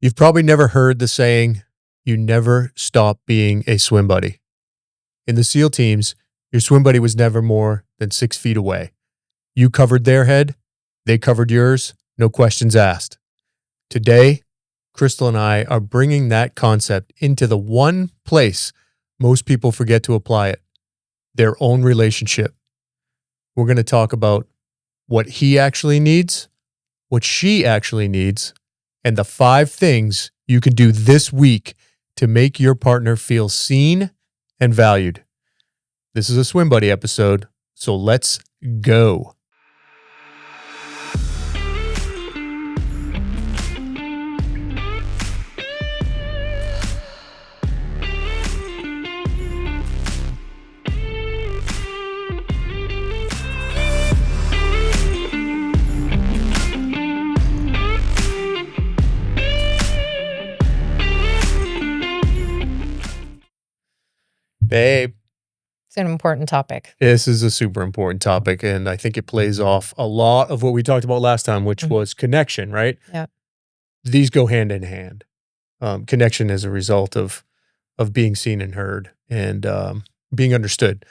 You've probably never heard the saying, you never stop being a swim buddy. In the SEAL teams, your swim buddy was never more than 6 feet away. You covered their head, they covered yours, no questions asked. Today, Kristel and I are bringing that concept into the one place most people forget to apply it, their own relationship. We're going to talk about what he actually needs, what she actually needs, and the 5 things you can do this week to make your partner feel seen and valued. This is a Swim Buddy episode, so let's go. Babe, It's an important topic. this is a super important topic, and I think it plays off a lot of what we talked about last time, which was connection, right? Yeah. These go hand in hand. Connection is a result of being seen and heard and being understood.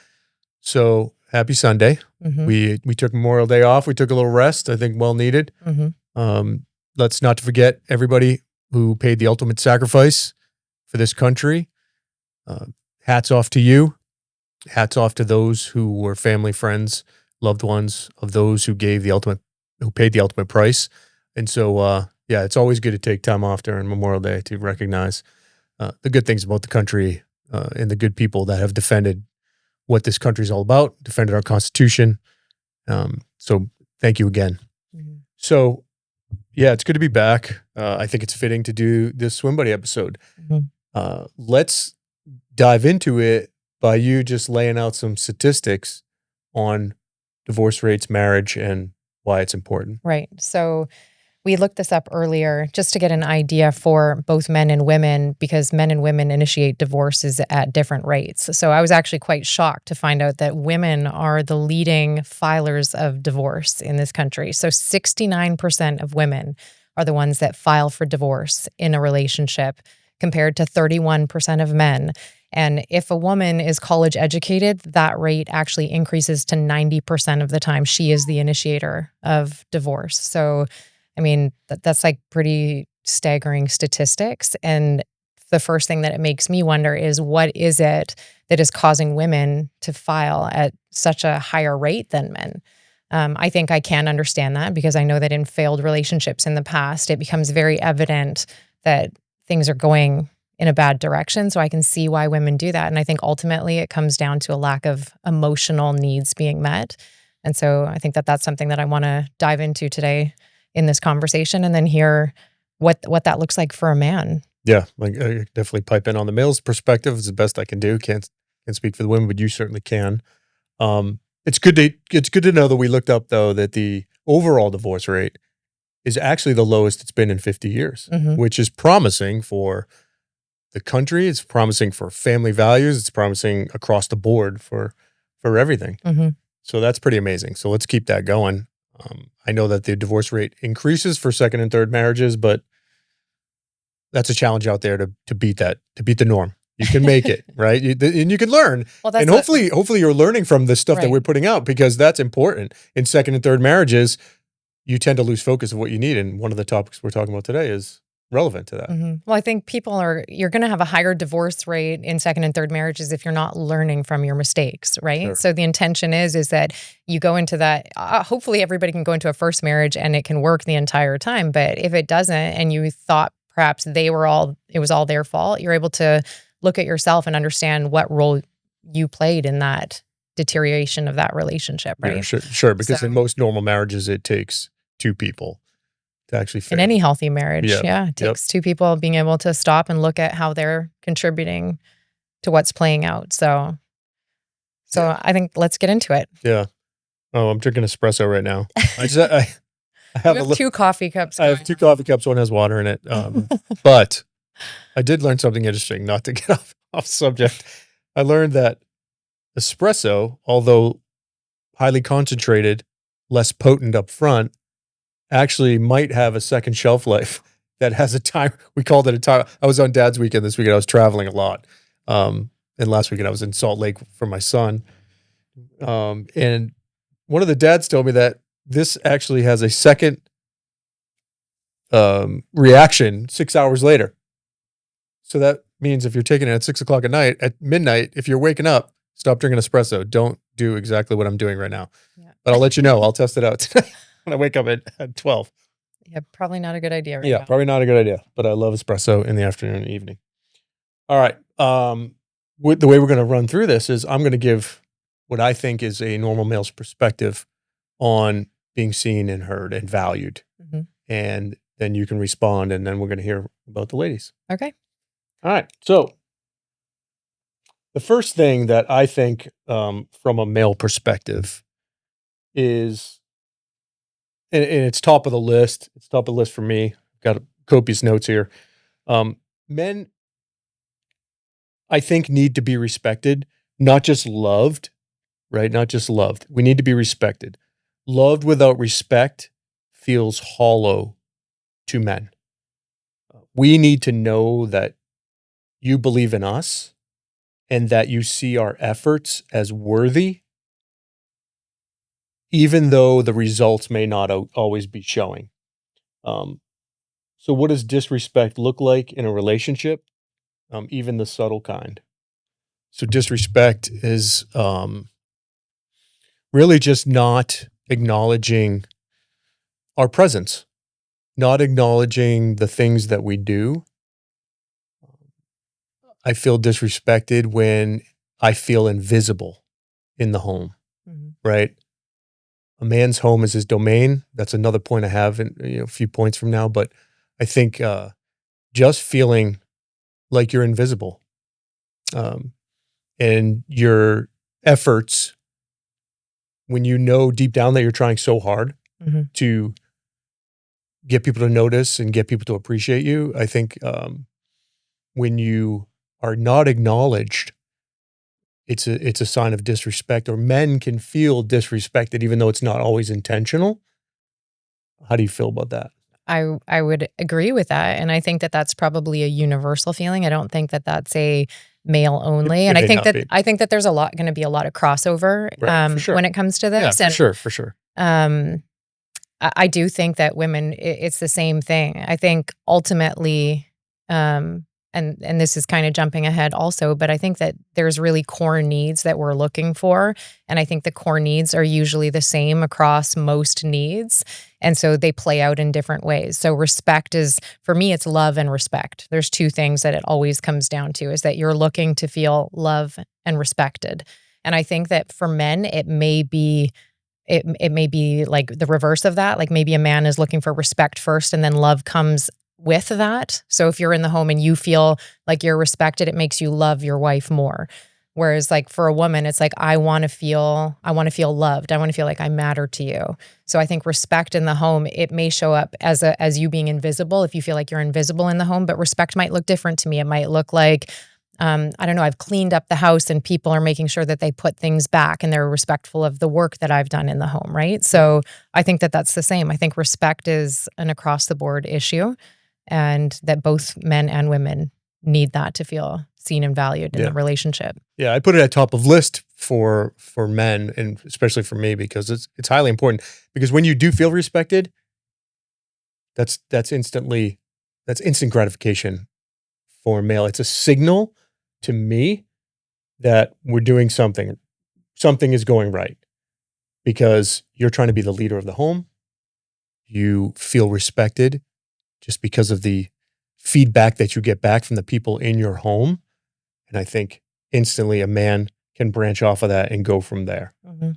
So happy Sunday. Mm-hmm. We took Memorial Day off. We took a little rest, I think well needed. Mm-hmm. Let's not forget everybody who paid the ultimate sacrifice for this country. Hats off to you. Hats off to those who were family, friends, loved ones of those who paid the ultimate price. And so, it's always good to take time off during Memorial Day to recognize the good things about the country and the good people that have defended what this country is all about, defended our Constitution. So thank you again. Mm-hmm. So, it's good to be back. I think it's fitting to do this Swim Buddy episode. Mm-hmm. Let's dive into it by you just laying out some statistics on divorce rates, marriage, and why it's important. Right. So we looked this up earlier just to get an idea for both men and women, because men and women initiate divorces at different rates. So I was actually quite shocked to find out that women are the leading filers of divorce in this country. So 69% of women are the ones that file for divorce in a relationship, compared to 31% of men. And if a woman is college educated, that rate actually increases to 90% of the time she is the initiator of divorce. So, I mean, that's like pretty staggering statistics. And the first thing that it makes me wonder is, what is it that is causing women to file at such a higher rate than men? I think I can understand that, because I know that in failed relationships in the past, it becomes very evident that things are going in a bad direction. So I can see why women do that. And I think ultimately it comes down to a lack of emotional needs being met. And so I think that that's something that I want to dive into today in this conversation, and then hear what that looks like for a man. Yeah, like I definitely pipe in on the male's perspective. It's the best I can do. Can't speak for the women, but you certainly can. It's good to know that we looked up, though, that the overall divorce rate is actually the lowest it's been in 50 years, Mm-hmm. which is promising for the country. It's promising for family values. It's promising across the board for everything. Mm-hmm. So that's pretty amazing. So let's keep that going. I know that the divorce rate increases for second and third marriages, but that's a challenge out there to beat that, to beat the norm. You can make it, right? And you can learn. Well, that's and hopefully you're learning from the stuff that Right. we're putting out, because that's important. In second and third marriages, you tend to lose focus of what you need. And one of the topics we're talking about today is relevant to that. Mm-hmm. Well, I think you're going to have a higher divorce rate in second and third marriages if you're not learning from your mistakes, right? Sure. So the intention is that you go into that, hopefully everybody can go into a first marriage and it can work the entire time. But if it doesn't, and you thought perhaps it was all their fault, you're able to look at yourself and understand what role you played in that deterioration of that relationship, right? Yeah, sure. Because So- in most normal marriages, it takes 2 people to actually fit. In any healthy marriage, Yeah. it takes 2 people being able to stop and look at how they're contributing to what's playing out. So Yeah. I think let's get into it. Yeah. Oh, I'm drinking espresso right now. I You have have 2 coffee cups. I have 2 coffee cups. One has water in it. But I did learn something interesting, not to get off subject. I learned that espresso, although highly concentrated, less potent up front, actually might have a second shelf life that has a time. We called it a time. I was on Dad's weekend this weekend. I was traveling a lot. And last weekend I was in Salt Lake for my son. And one of the dads told me that this actually has a second reaction 6 hours later. So that means if you're taking it at 6 o'clock at night, at midnight, if you're waking up, stop drinking espresso. Don't do exactly what I'm doing right now. Yeah. But I'll let you know. I'll test it out when I wake up at 12. Yeah, probably not a good idea right now. Probably not a good idea. But I love espresso in the afternoon and evening. All right. The way we're going to run through this is I'm going to give what I think is a normal male's perspective on being seen and heard and valued. Mm-hmm. And then you can respond, and then we're going to hear about the ladies. Okay. All right. So the first thing that I think from a male perspective is, and it's top of the list. It's top of the list for me. Got copious notes here. Men, I think, need to be respected, not just loved, right? Not just loved. We need to be respected. Loved without respect feels hollow to men. We need to know that you believe in us and that you see our efforts as worthy, even though the results may not always be showing. So what does disrespect look like in a relationship? Even the subtle kind. So disrespect is really just not acknowledging our presence, not acknowledging the things that we do. I feel disrespected when I feel invisible in the home, right? A man's home is his domain. That's another point I have in a few points from now. But I think just feeling like you're invisible and your efforts, when you know deep down that you're trying so hard to get people to notice and get people to appreciate you, I think when you are not acknowledged, it's a sign of disrespect, or men can feel disrespected even though it's not always intentional. How do you feel about that? I would agree with that. And I think that that's probably a universal feeling. I don't think that that's a male only. And I think that there's going to be a lot of crossover for sure. when it comes to this. Yeah, for sure. I do think that women, it's the same thing. I think ultimately, and this is kind of jumping ahead also, but I think that there's really core needs that we're looking for. And I think the core needs are usually the same across most needs. And so they play out in different ways. So respect is, for me, it's love and respect. There's two things that it always comes down to, is that you're looking to feel love and respected. And I think that for men, it may be like the reverse of that. Like maybe a man is looking for respect first and then love comes with that. So if you're in the home and you feel like you're respected, it makes you love your wife more. Whereas like for a woman, it's like, I want to feel loved. I want to feel like I matter to you. So I think respect in the home, it may show up as you being invisible if you feel like you're invisible in the home, but respect might look different to me. It might look like, I don't know, I've cleaned up the house and people are making sure that they put things back and they're respectful of the work that I've done in the home, right? So I think that that's the same. I think respect is an across the board issue, and that both men and women need that to feel seen and valued in a relationship. Yeah, I put it at top of list for men, and especially for me, because it's highly important. Because when you do feel respected, that's instant gratification for a male. It's a signal to me that we're doing something is going right, because you're trying to be the leader of the home. You feel respected just because of the feedback that you get back from the people in your home. And I think instantly a man can branch off of that and go from there. All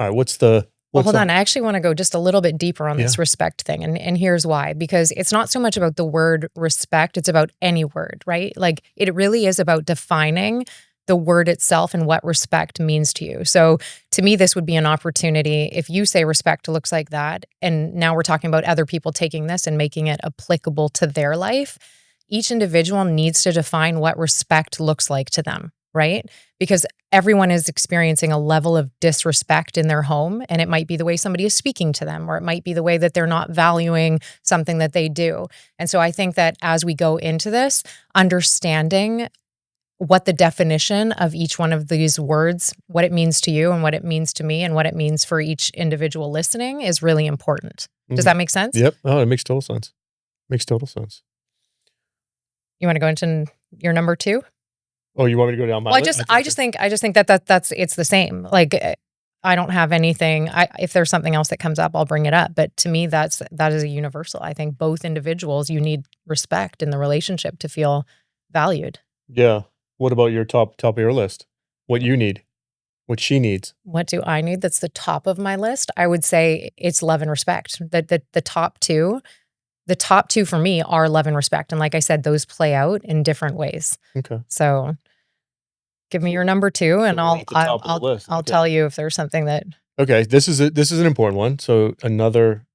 right, well, hold on. I actually want to go just a little bit deeper on this respect thing. And here's why. Because it's not so much about the word respect, it's about any word, right? Like it really is about defining the word itself and what respect means to you. So to me, this would be an opportunity. If you say respect looks like that, and now we're talking about other people taking this and making it applicable to their life, each individual needs to define what respect looks like to them. right? Because everyone is experiencing a level of disrespect in their home, and it might be the way somebody is speaking to them, or it might be the way that they're not valuing something that they do. And so I think that as we go into this, understanding what the definition of each one of these words, what it means to you and what it means to me and what it means for each individual listening is really important. Does that make sense? Yep. Oh, it makes total sense. Makes total sense. You want to go into your number 2? Oh, you want me to go down my list? I just think that's it's the same. Like I don't have anything. If there's something else that comes up, I'll bring it up. But to me, that is a universal. I think both individuals, you need respect in the relationship to feel valued. Yeah. What about your top of your list? What you need? What she needs? What do I need? That's the top of my list. I would say it's love and respect. The top two. The top two for me are love and respect. And like I said, those play out in different ways. Okay. So give me your number 2 and I'll Okay. tell you if there's something that. Okay. This is an important one. So another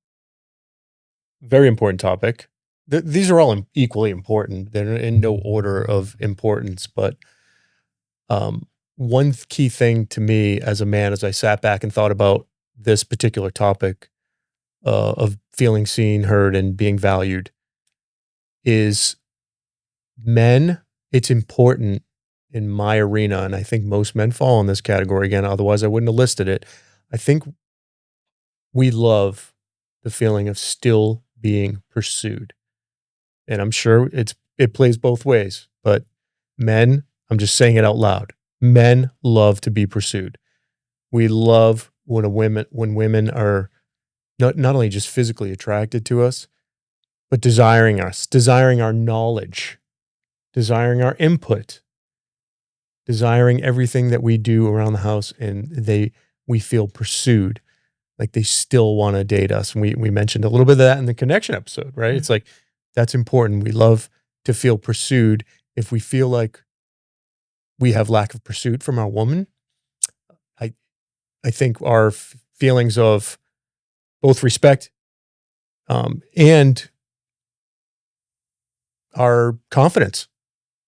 very important topic. These are all equally important. They're in no order of importance, but one key thing to me as a man, as I sat back and thought about this particular topic of feeling seen, heard, and being valued, is men. It's important in my arena, and I think most men fall in this category again. Otherwise, I wouldn't have listed it. I think we love the feeling of still being pursued. And I'm sure it plays both ways, but men, I'm just saying it out loud. Men love to be pursued. We love when women are not only just physically attracted to us, but desiring us, desiring our knowledge, desiring our input, desiring everything that we do around the house, and we feel pursued, like they still want to date us. And we mentioned a little bit of that in the connection episode, right? Mm-hmm. It's like, that's important. We love to feel pursued. If we feel like we have lack of pursuit from our woman, I think our feelings of both respect and our confidence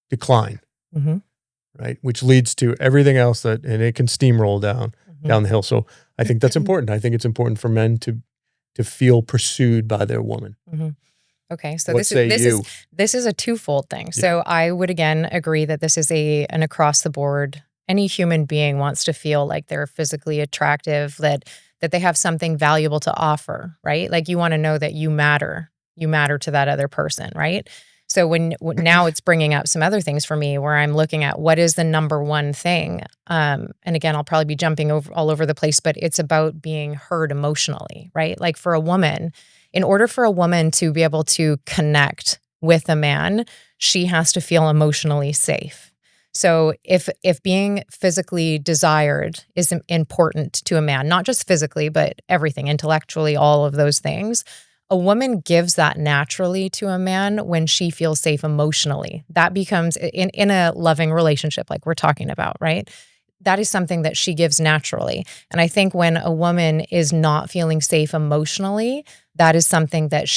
decline, mm-hmm. right? Which leads to everything else and it can steamroll down the hill. So I think that's important. I think it's important for men to feel pursued by their woman. Mm-hmm. Okay, so this is a twofold thing. Yeah. So I would again agree that this is an across the board. Any human being wants to feel like they're physically attractive, that they have something valuable to offer, right? Like you want to know that you matter to that other person, right? So now it's bringing up some other things for me where I'm looking at what is the number one thing. And again, I'll probably be jumping all over the place, but it's about being heard emotionally, right? Like for a woman, in order for a woman to be able to connect with a man, she has to feel emotionally safe. So if being physically desired is important to a man, not just physically, but everything, intellectually, all of those things, a woman gives that naturally to a man when she feels safe emotionally. That becomes, in a loving relationship like we're talking about, right? That is something that she gives naturally. And I think when a woman is not feeling safe emotionally, that is something that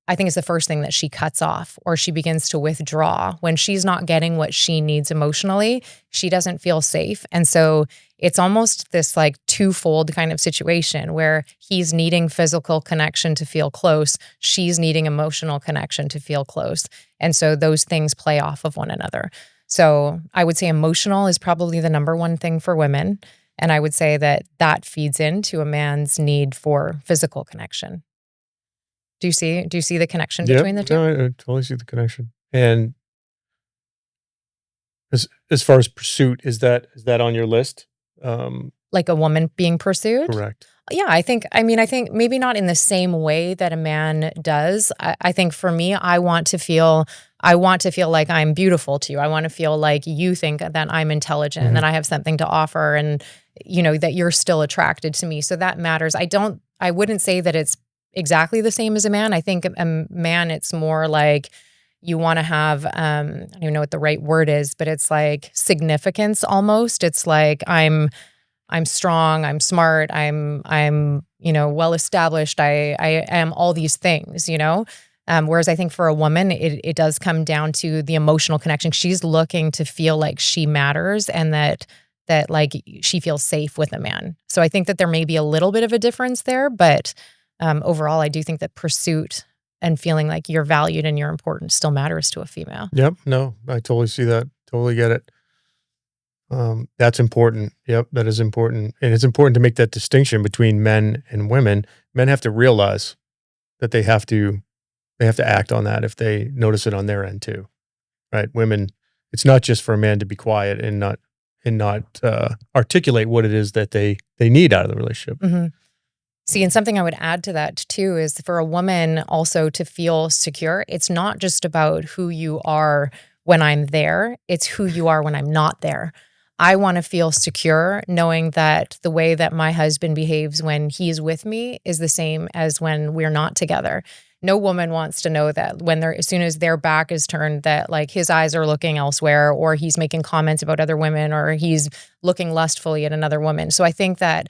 I think is the first thing that she cuts off or she begins to withdraw. When she's not getting what she needs emotionally, she doesn't feel safe. And so it's almost this like twofold kind of situation where he's needing physical connection to feel close. She's needing emotional connection to feel close. And so those things play off of one another. So I would say emotional is probably the number one thing for women. And I would say that feeds into a man's need for physical connection. Do you see the connection between the two? No, I totally see the connection. And as far as pursuit, is that on your list? Like a woman being pursued? Correct. Yeah, I think maybe not in the same way that a man does. I think for me, I want to feel like I'm beautiful to you. I want to feel like you think that I'm intelligent and that I have something to offer and, that you're still attracted to me. So that matters. I wouldn't say that it's exactly the same as a man. I think a man, it's more like you want to have, I don't even know what the right word is, but it's like significance almost. It's like I'm strong, I'm smart, I'm well established, I am all these things, Whereas I think for a woman, it does come down to the emotional connection. She's looking to feel like she matters and that like she feels safe with a man. So I think that there may be a little bit of a difference there, but overall, I do think that pursuit and feeling like you're valued and you're important still matters to a female. Yep. No, I totally see that. Totally get it. That's important. Yep. That is important. And it's important to make that distinction between men and women. Men have to realize that they have to act on that if they notice it on their end too. Right. Women, it's not just for a man to be quiet and not articulate what it is that they need out of the relationship. Mm-hmm. See, and something I would add to that too is for a woman also to feel secure, it's not just about who you are when I'm there, it's who you are when I'm not there. I want to feel secure knowing that the way that my husband behaves when he's with me is the same as when we're not together. No woman wants to know that when as soon as their back is turned, that like his eyes are looking elsewhere, or he's making comments about other women, or he's looking lustfully at another woman. So I think that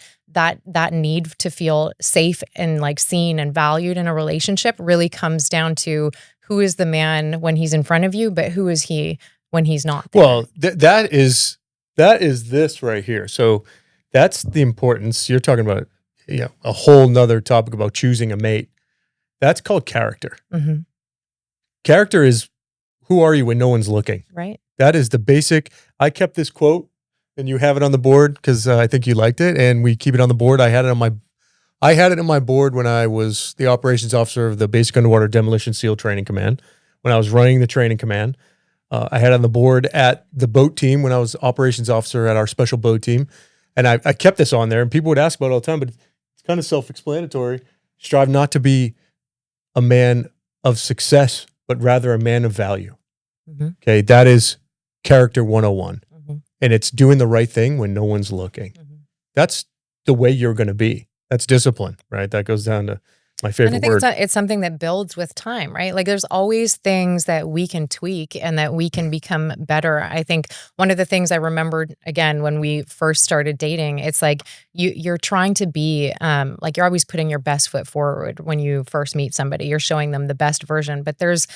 need to feel safe and like seen and valued in a relationship really comes down to who is the man when he's in front of you, but who is he when he's not there. Well, that is this right here. So that's the importance. You're talking about a whole nother topic about choosing a mate. That's called character. Mm-hmm. Character is who are you when no one's looking? Right. That is the basic. I kept this quote, and you have it on the board because I think you liked it, and we keep it on the board. I had it on my board when I was the operations officer of the Basic Underwater Demolition SEAL Training Command. When I was running the training command, I had it on the board at the boat team when I was operations officer at our special boat team, and I kept this on there. And people would ask about it all the time, but it's kind of self-explanatory. Strive not to be a man of success, but rather a man of value. Mm-hmm. Okay, that is character 101. Mm-hmm. And it's doing the right thing when no one's looking. Mm-hmm. That's the way you're going to be. That's discipline, right? That goes down to my favorite and I think word. it's something that builds with time, right? Like there's always things that we can tweak and that we can become better. I think one of the things I remembered, again, when we first started dating, it's like you're trying to be, like you're always putting your best foot forward when you first meet somebody. You're showing them the best version, but there's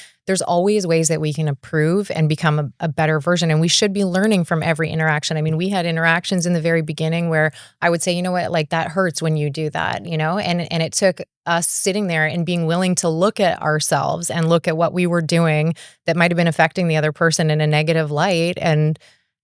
always ways that we can improve and become a better version. And we should be learning from every interaction. I mean, we had interactions in the very beginning where I would say, you know what, like that hurts when you do that, and it took us sitting there and being willing to look at ourselves and look at what we were doing that might have been affecting the other person in a negative light and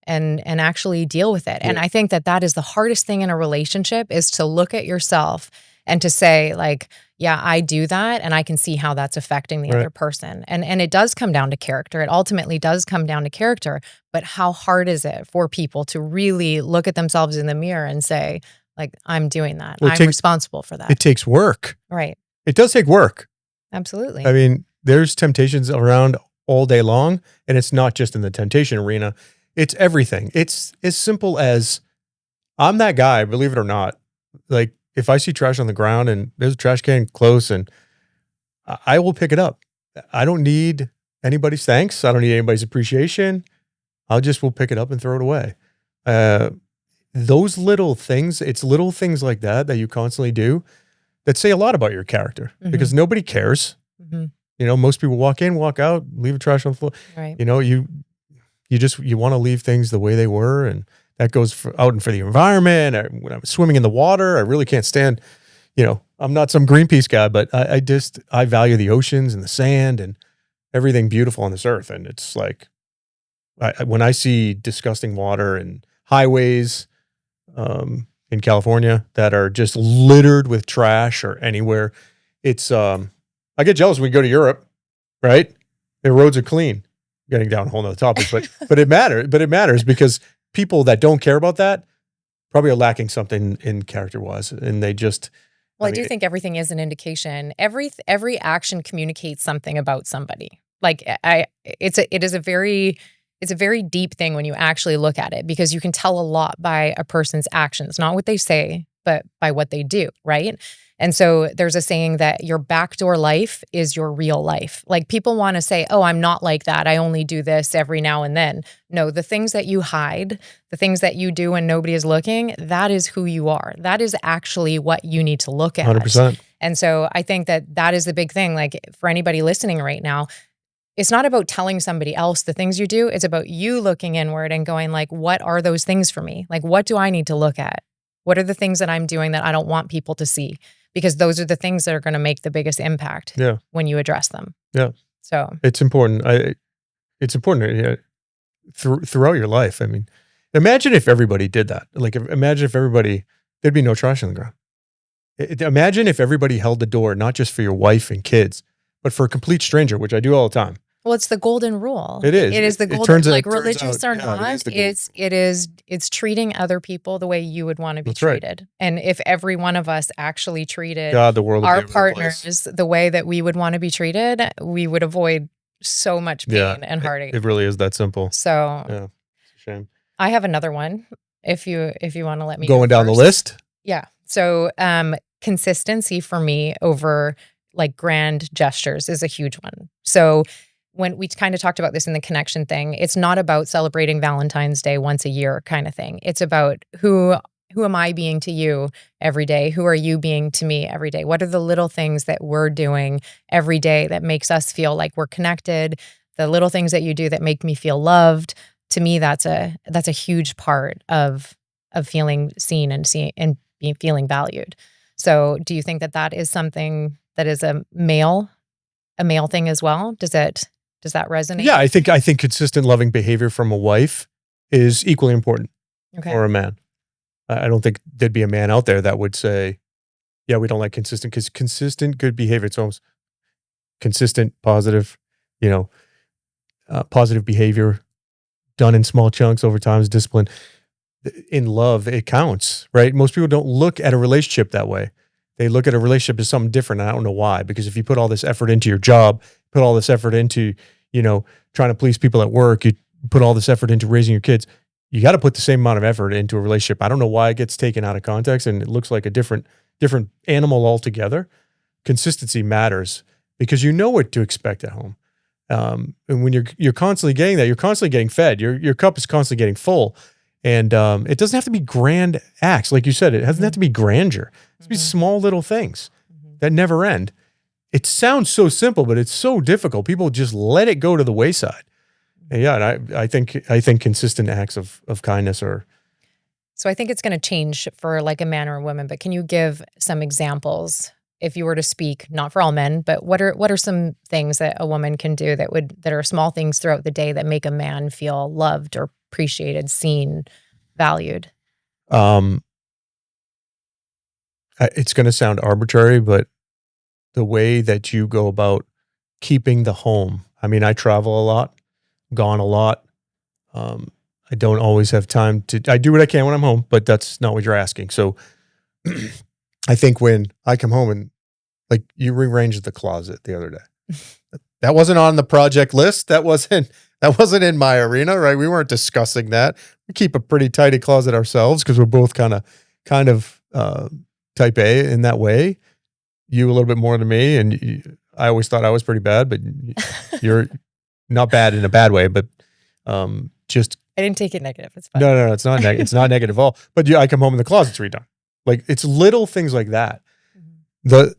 actually deal with it. Yeah. And I think that is the hardest thing in a relationship is to look at yourself and to say like, yeah, I do that and I can see how that's affecting the other person. And it does come down to character. It ultimately does come down to character, but how hard is it for people to really look at themselves in the mirror and say, like, I'm doing that. I'm responsible for that. It takes work. Right. It does take work. Absolutely. I mean, there's temptations around all day long, and it's not just in the temptation arena. It's everything. It's as simple as I'm that guy, believe it or not. Like, if I see trash on the ground and there's a trash can close, and I will pick it up. I don't need anybody's thanks. I don't need anybody's appreciation. Will pick it up and throw it away. Those little things, it's little things like that you constantly do that say a lot about your character because nobody cares. Mm-hmm. Most people walk in, walk out, leave the trash on the floor. Right. You want to leave things the way they were. And that goes out and for the environment. When I'm swimming in the water, I really can't stand, I'm not some Greenpeace guy, but I value the oceans and the sand and everything beautiful on this earth. And it's like, when I see disgusting water and highways, in California that are just littered with trash or anywhere, it's I get jealous when we go to Europe, right? The roads are clean. Getting down a whole nother topic, but it matters because people that don't care about that probably are lacking something in character wise, and they just. Well, I do think everything is an indication. Every action communicates something about somebody. Like it's a very deep thing when you actually look at it because you can tell a lot by a person's actions, not what they say, but by what they do, right? And so there's a saying that your backdoor life is your real life. Like people want to say, oh, I'm not like that. I only do this every now and then. No, the things that you hide, the things that you do when nobody is looking, that is who you are. That is actually what you need to look at. 100%. And so I think that that is the big thing. Like for anybody listening right now, it's not about telling somebody else the things you do. It's about you looking inward and going like, what are those things for me? Like, what do I need to look at? What are the things that I'm doing that I don't want people to see? Because those are the things that are going to make the biggest impact when you address them. Yeah. So it's important. It's important throughout your life. I mean, imagine if everybody did that. Like, imagine if everybody, there'd be no trash on the ground. Imagine if everybody held the door, not just for your wife and kids, but for a complete stranger, which I do all the time. Well, it's the golden rule. It is. It is the It golden, turns out- like turns religious out- or yeah, not, it is it's treating other people the way you would want to be That's right. treated. And if every one of us actually treated God, the world would be our a better place. partners the way that we would want to be treated, we would avoid so much pain and heartache. It really is that simple. So Yeah, it's a shame. I have another one if you want to let me Going go down the first. list. Yeah. So consistency for me over like grand gestures is a huge one. So when we kind of talked about this in the connection thing, it's not about celebrating Valentine's Day once a year kind of thing. It's about who am I being to you every day? Who are you being to me every day? What are the little things that we're doing every day that makes us feel like we're connected? The little things that you do that make me feel loved. To me, that's a huge part of feeling seen and feeling valued. So do you think that that is something that is a male thing as well? Does that resonate? Yeah, I think consistent loving behavior from a wife is equally important for a man. I don't think there'd be a man out there that would say, yeah, we don't like consistent, because consistent good behavior, it's almost consistent, positive, positive behavior done in small chunks over time is discipline. In love, it counts, right? Most people don't look at a relationship that way. They look at a relationship as something different. And I don't know why, because if you put all this effort into your job, put all this effort into, trying to please people at work, you put all this effort into raising your kids, you got to put the same amount of effort into a relationship. I don't know why it gets taken out of context and it looks like a different animal altogether. Consistency matters because you know what to expect at home. And when you're constantly getting that, you're constantly getting fed. Your cup is constantly getting full. And it doesn't have to be grand acts. Like you said, it doesn't have to be grandeur. It has to be small little things that never end. It sounds so simple, but it's so difficult. People just let it go to the wayside. And yeah, and I think consistent acts of kindness are. So I think it's going to change for like a man or a woman, but can you give some examples if you were to speak, not for all men, but what are some things that a woman can do that are small things throughout the day that make a man feel loved or appreciated, seen, valued? It's going to sound arbitrary, but the way that you go about keeping the home. I mean, I travel a lot, gone a lot. I don't always have time I do what I can when I'm home, but that's not what you're asking. So I think when I come home and like you rearranged the closet the other day, that wasn't on the project list. That wasn't in my arena, right? We weren't discussing that. We keep a pretty tidy closet ourselves because we're both kind of type A in that way. You a little bit more than me, and I always thought I was pretty bad, but you're not bad in a bad way, but just. I didn't take it negative. It's fine. No, it's not negative. It's not negative at all. But I come home and the closet's redone. Like it's little things like that. Mm-hmm.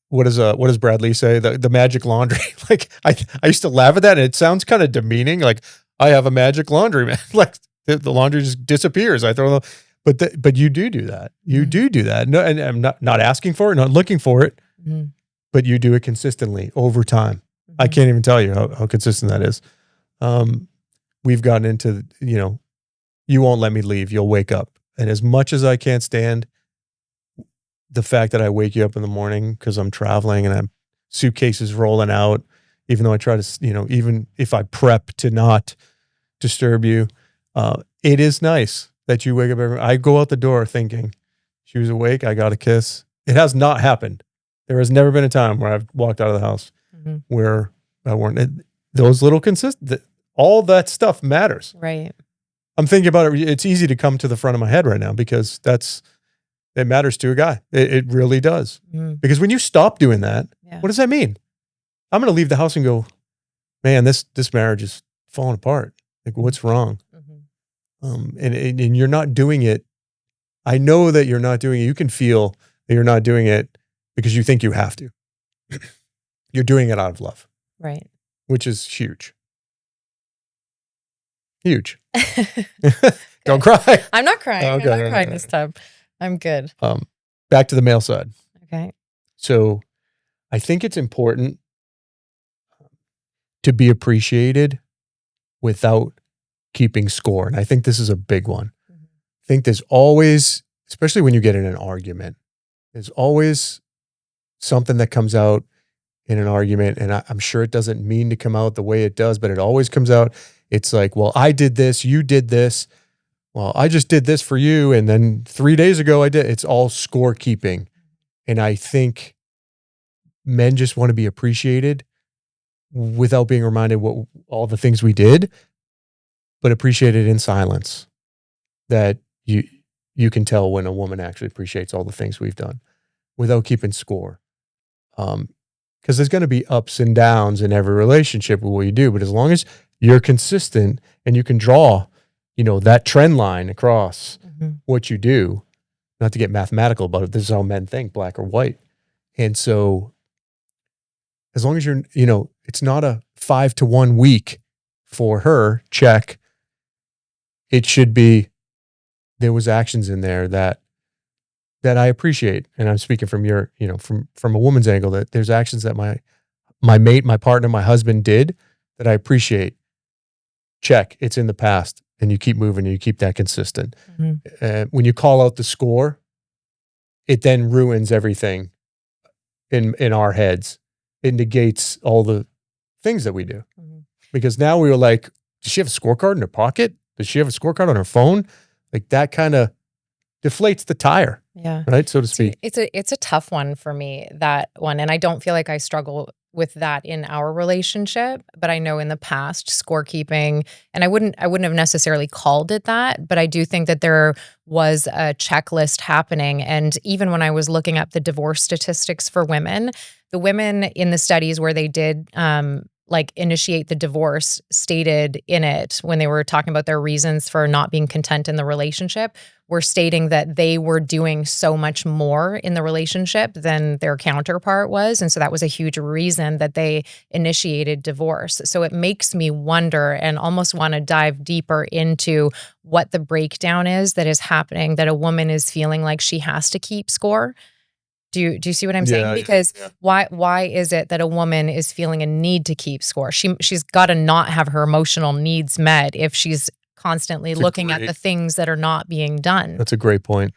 What does Brad Lee say? The magic laundry. Like I used to laugh at that, and it sounds kind of demeaning. Like I have a magic laundry, man. Like the laundry just disappears. I throw but you do that. You do that. No, and I'm not asking for it, not looking for it, but you do it consistently over time. I can't even tell you how consistent that is. We've gotten into, you won't let me leave. You'll wake up. And as much as I can't stand the fact that I wake you up in the morning because I'm traveling and I'm suitcases rolling out, even though I try to, even if I prep to not disturb you, it is nice that you wake up. I go out the door thinking she was awake. I got a kiss. It has not happened. There has never been a time where I've walked out of the house where I weren't. Those little consistent, all that stuff matters. Right. I'm thinking about it. It's easy to come to the front of my head right now because that's It matters to a guy. It really does. Because when you stop doing that, what does that mean? I'm going to leave the house and go, man, this marriage is falling apart. Like, what's wrong? And you're not doing it. I know that you're not doing it. You can feel that you're not doing it because you think you have to. You're doing it out of love. Right. Which is huge. Huge. Don't cry. I'm not crying. Okay, I'm not crying this time. I'm good. Back to the male side. Okay. So I think it's important to be appreciated without keeping score. And I think this is a big one. I think there's always, especially when you get in an argument, there's always something that comes out in an argument. And I'm sure it doesn't mean to come out the way it does, but it always comes out. It's like, well, I did this, you did this. Well, I just did this for you. And then 3 days ago I did. It's all scorekeeping. And I think men just want to be appreciated without being reminded what all the things we did, but appreciated in silence. That you can tell when a woman actually appreciates all the things we've done without keeping score. Because there's going to be ups and downs in every relationship with what you do. But as long as you're consistent and you can draw, that trend line across what you do, not to get mathematical about it, this is how men think, black or white. And so as long as you're, it's not a 5-to-1 week for her, check. It should be, there was actions in there that I appreciate. And I'm speaking from your, from a woman's angle, that there's actions that my mate, my partner, my husband did that I appreciate. Check. It's in the past. And you keep moving and you keep that consistent. When you call out the score, it then ruins everything in our heads. It negates all the things that we do. Because now we were like, does she have a scorecard in her pocket? Does she have a scorecard on her phone? Like, that kind of deflates the tire. Yeah. Right. So to speak. It's a tough one for me, that one. And I don't feel like I struggle with that in our relationship, but I know in the past, scorekeeping, and I wouldn't have necessarily called it that, but I do think that there was a checklist happening. And even when I was looking up the divorce statistics for women, the women in the studies where they did initiate the divorce stated in it, when they were talking about their reasons for not being content in the relationship, were stating that they were doing so much more in the relationship than their counterpart was. And so that was a huge reason that they initiated divorce. So it makes me wonder and almost want to dive deeper into what the breakdown is that is happening, that a woman is feeling like she has to keep score. Do you see what I'm saying? Because why is it that a woman is feeling a need to keep score? She's got to not have her emotional needs met if she's constantly looking at the things that are not being done. That's a great point.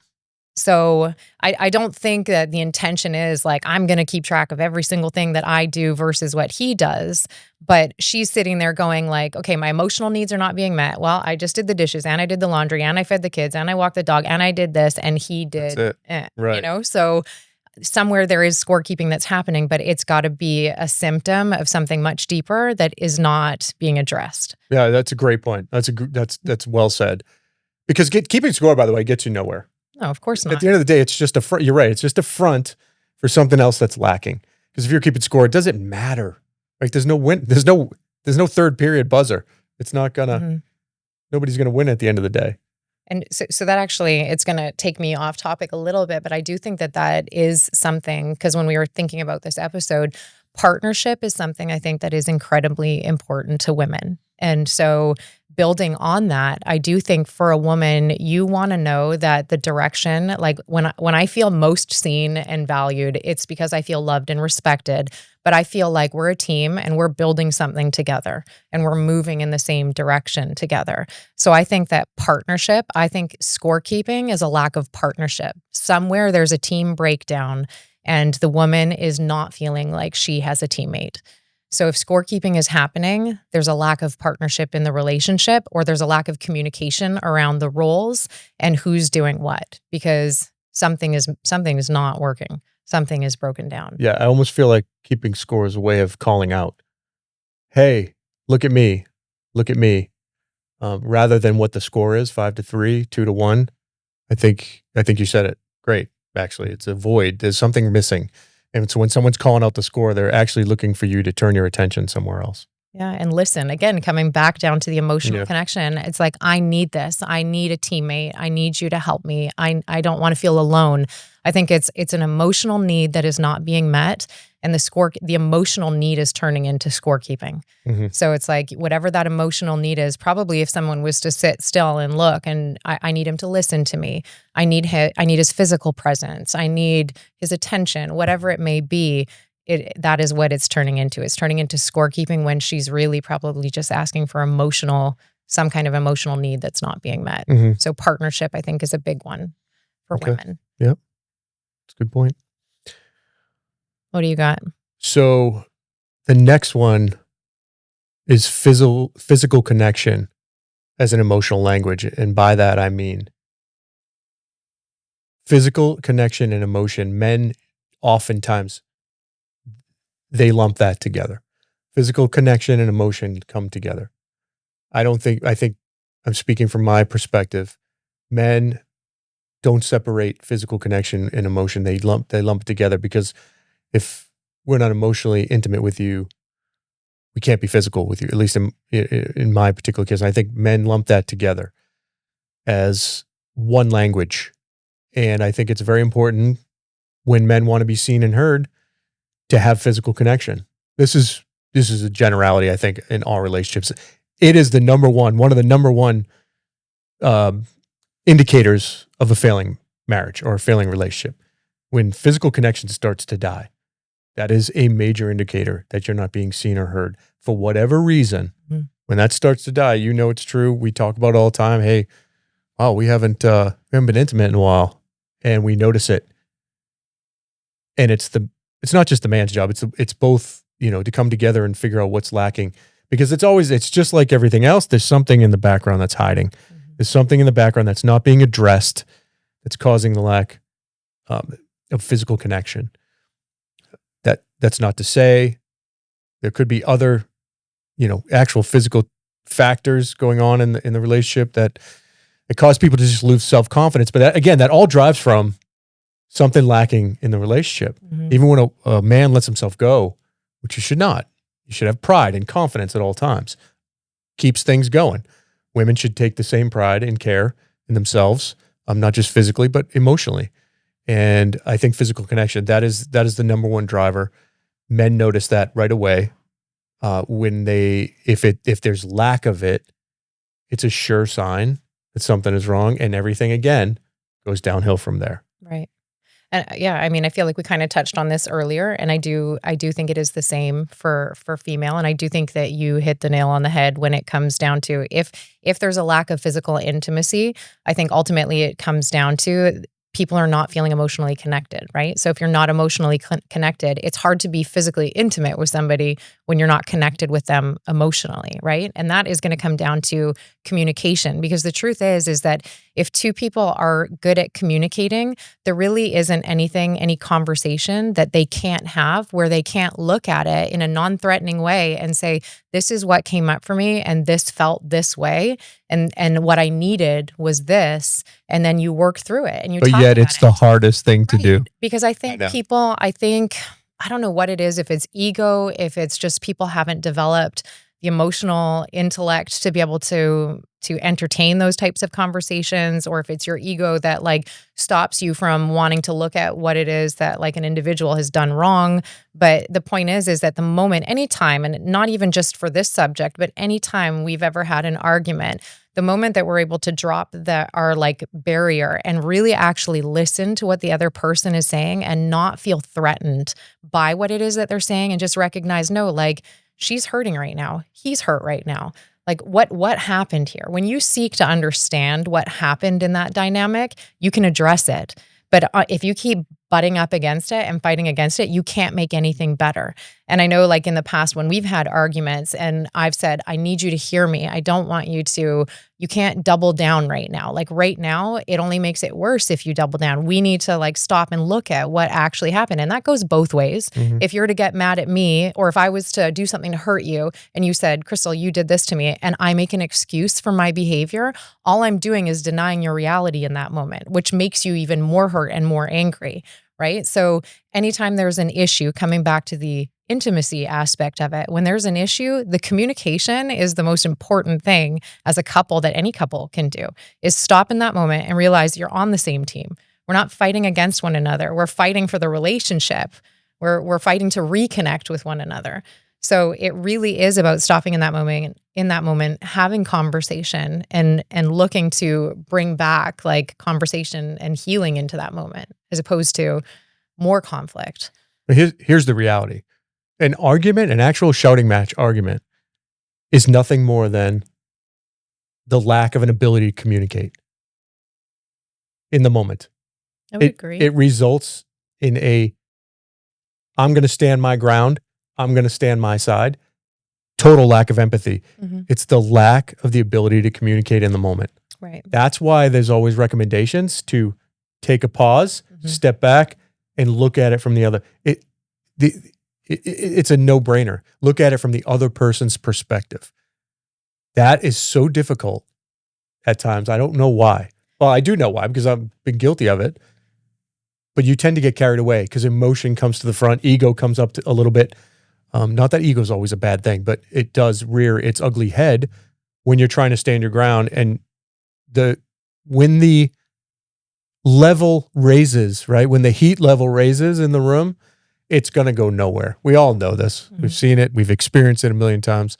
So I don't think that the intention is like, I'm going to keep track of every single thing that I do versus what he does. But she's sitting there going like, okay, my emotional needs are not being met. Well, I just did the dishes and I did the laundry and I fed the kids and I walked the dog and I did this and he did. That's it. Right. So somewhere there is scorekeeping that's happening, but it's got to be a symptom of something much deeper that is not being addressed. Yeah, that's a great point. That's well said. Because keeping score, by the way, gets you nowhere. No, of course not. At the end of the day, it's just a front. You're right. It's just a front for something else that's lacking. Because if you're keeping score, it doesn't matter. Like, there's no win. There's no third period buzzer. It's not gonna. Nobody's gonna win at the end of the day. And so that actually, it's going to take me off topic a little bit, but I do think that is something, because when we were thinking about this episode, partnership is something I think that is incredibly important to women. And so building on that, I do think for a woman, you want to know that the direction, like when I feel most seen and valued, it's because I feel loved and respected, but I feel like we're a team and we're building something together and we're moving in the same direction together. So I think that partnership, I think scorekeeping is a lack of partnership. Somewhere there's a team breakdown and the woman is not feeling like she has a teammate. So if scorekeeping is happening, there's a lack of partnership in the relationship, or there's a lack of communication around the roles and who's doing what, because something is not working. Something is broken down. Yeah, I almost feel like keeping score is a way of calling out, hey, look at me, rather than what the score is, 5-3, 2-1. I think you said it. great. Actually, it's a void. There's something missing. And so when someone's calling out the score, they're actually looking for you to turn your attention somewhere else. Yeah. And listen, again, coming back down to the emotional Yeah. connection, it's like, I need this. I need a teammate. I need you to help me. I don't want to feel alone. I think it's an emotional need that is not being met. And the emotional need is turning into scorekeeping. Mm-hmm. So it's like whatever that emotional need is, probably if someone was to sit still and look, and I need him to listen to me. I need his physical presence. I need his attention, whatever it may be. That is what it's turning into. It's turning into scorekeeping when she's really probably just asking for some kind of emotional need that's not being met. Mm-hmm. So partnership, I think, is a big one for women. Yep. That's a good point. What do you got? So the next one is physical connection as an emotional language. And by that, I mean physical connection and emotion. Men oftentimes, they lump that together. Physical connection and emotion come together. I think I'm speaking from my perspective. Men don't separate physical connection and emotion. They lump it together, because if we're not emotionally intimate with you, we can't be physical with you, at least in my particular case. I think men lump that together as one language. And I think it's very important when men want to be seen and heard to have physical connection. This is a generality, I think, in all relationships. It is one of the number one indicators of a failing marriage or a failing relationship. When physical connection starts to die, that is a major indicator that you're not being seen or heard for whatever reason. Mm-hmm. When that starts to die, it's true. We talk about it all the time. Hey, wow, we haven't been intimate in a while, and we notice it. And it's not just the man's job. It's both, to come together and figure out what's lacking, because it's just like everything else. There's something in the background that's hiding. Mm-hmm. There's something in the background that's not being addressed, that's causing the lack of physical connection. That's not to say there could be other, actual physical factors going on in the relationship that cause people to just lose self-confidence. But that all drives from something lacking in the relationship. Mm-hmm. Even when a man lets himself go, which you should not. You should have pride and confidence at all times. Keeps things going. Women should take the same pride and care in themselves, not just physically, but emotionally. And I think physical connection, that is the number one driver. Men notice that right away. If there's lack of it, it's a sure sign that something is wrong, and everything again goes downhill from there. Right. And yeah, I mean, I feel like we kind of touched on this earlier, and I do think it is the same for female. And I do think that you hit the nail on the head when it comes down to if there's a lack of physical intimacy, I think ultimately it comes down to people are not feeling emotionally connected, right? So if you're not emotionally connected, it's hard to be physically intimate with somebody when you're not connected with them emotionally, right? And that is going to come down to communication, because the truth is that if two people are good at communicating, there really isn't any conversation that they can't have where they can't look at it in a non-threatening way and say, this is what came up for me and this felt this way. And what I needed was this. And then you work through it and you talk about it. But yet it's the hardest thing to do. Because I think I don't know what it is, if it's ego, if it's just people haven't developed the emotional intellect to be able to entertain those types of conversations, or if it's your ego that like stops you from wanting to look at what it is that like an individual has done wrong. But the point is that the moment, anytime, and not even just for this subject, but anytime we've ever had an argument, the moment that we're able to drop our like barrier and really actually listen to what the other person is saying and not feel threatened by what it is that they're saying, and just recognize, no, like she's hurting right now. He's hurt right now. Like what happened here? When you seek to understand what happened in that dynamic, you can address it. But if you keep butting up against it and fighting against it, you can't make anything better. And I know like in the past when we've had arguments and I've said, I need you to hear me. I don't want you can't double down right now. Like right now, it only makes it worse if you double down. We need to like stop and look at what actually happened. And that goes both ways. Mhm. If you're to get mad at me, or if I was to do something to hurt you and you said, Kristel, you did this to me, and I make an excuse for my behavior, all I'm doing is denying your reality in that moment, which makes you even more hurt and more angry, right? So anytime there's an issue, coming back to the intimacy aspect of it, when there's an issue, the communication is the most important thing as a couple that any couple can do, is stop in that moment and realize you're on the same team. We're not fighting against one another. We're fighting for the relationship. We're fighting to reconnect with one another. So it really is about stopping in that moment, having conversation and looking to bring back like conversation and healing into that moment, as opposed to more conflict. But here's the reality. An argument, an actual shouting match argument, is nothing more than the lack of an ability to communicate in the moment. I would agree. It results in I'm going to stand my ground. I'm going to stand my side. Total lack of empathy. Mm-hmm. It's the lack of the ability to communicate in the moment. Right. That's why there's always recommendations to take a pause, Mm-hmm. step back, and look at it from the other. It's a no-brainer. Look at it from the other person's perspective. That is so difficult at times. I don't know why. Well, I do know why, because I've been guilty of it. But you tend to get carried away because emotion comes to the front. Ego comes up a little bit. Not that ego is always a bad thing, but it does rear its ugly head when you're trying to stand your ground. And when the level raises, right? When the heat level raises in the room, it's going to go nowhere. We all know this. Mm-hmm. We've seen it. We've experienced it a million times.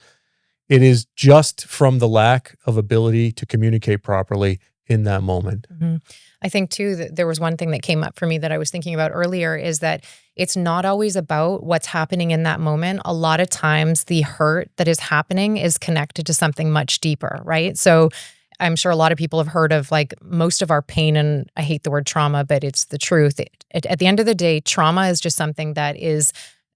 It is just from the lack of ability to communicate properly in that moment. Mm-hmm. I think too that there was one thing that came up for me that I was thinking about earlier, is that it's not always about what's happening in that moment. A lot of times the hurt that is happening is connected to something much deeper, right? So I'm sure a lot of people have heard of like most of our pain, and I hate the word trauma, but it's the truth. At the end of the day, trauma is just something that is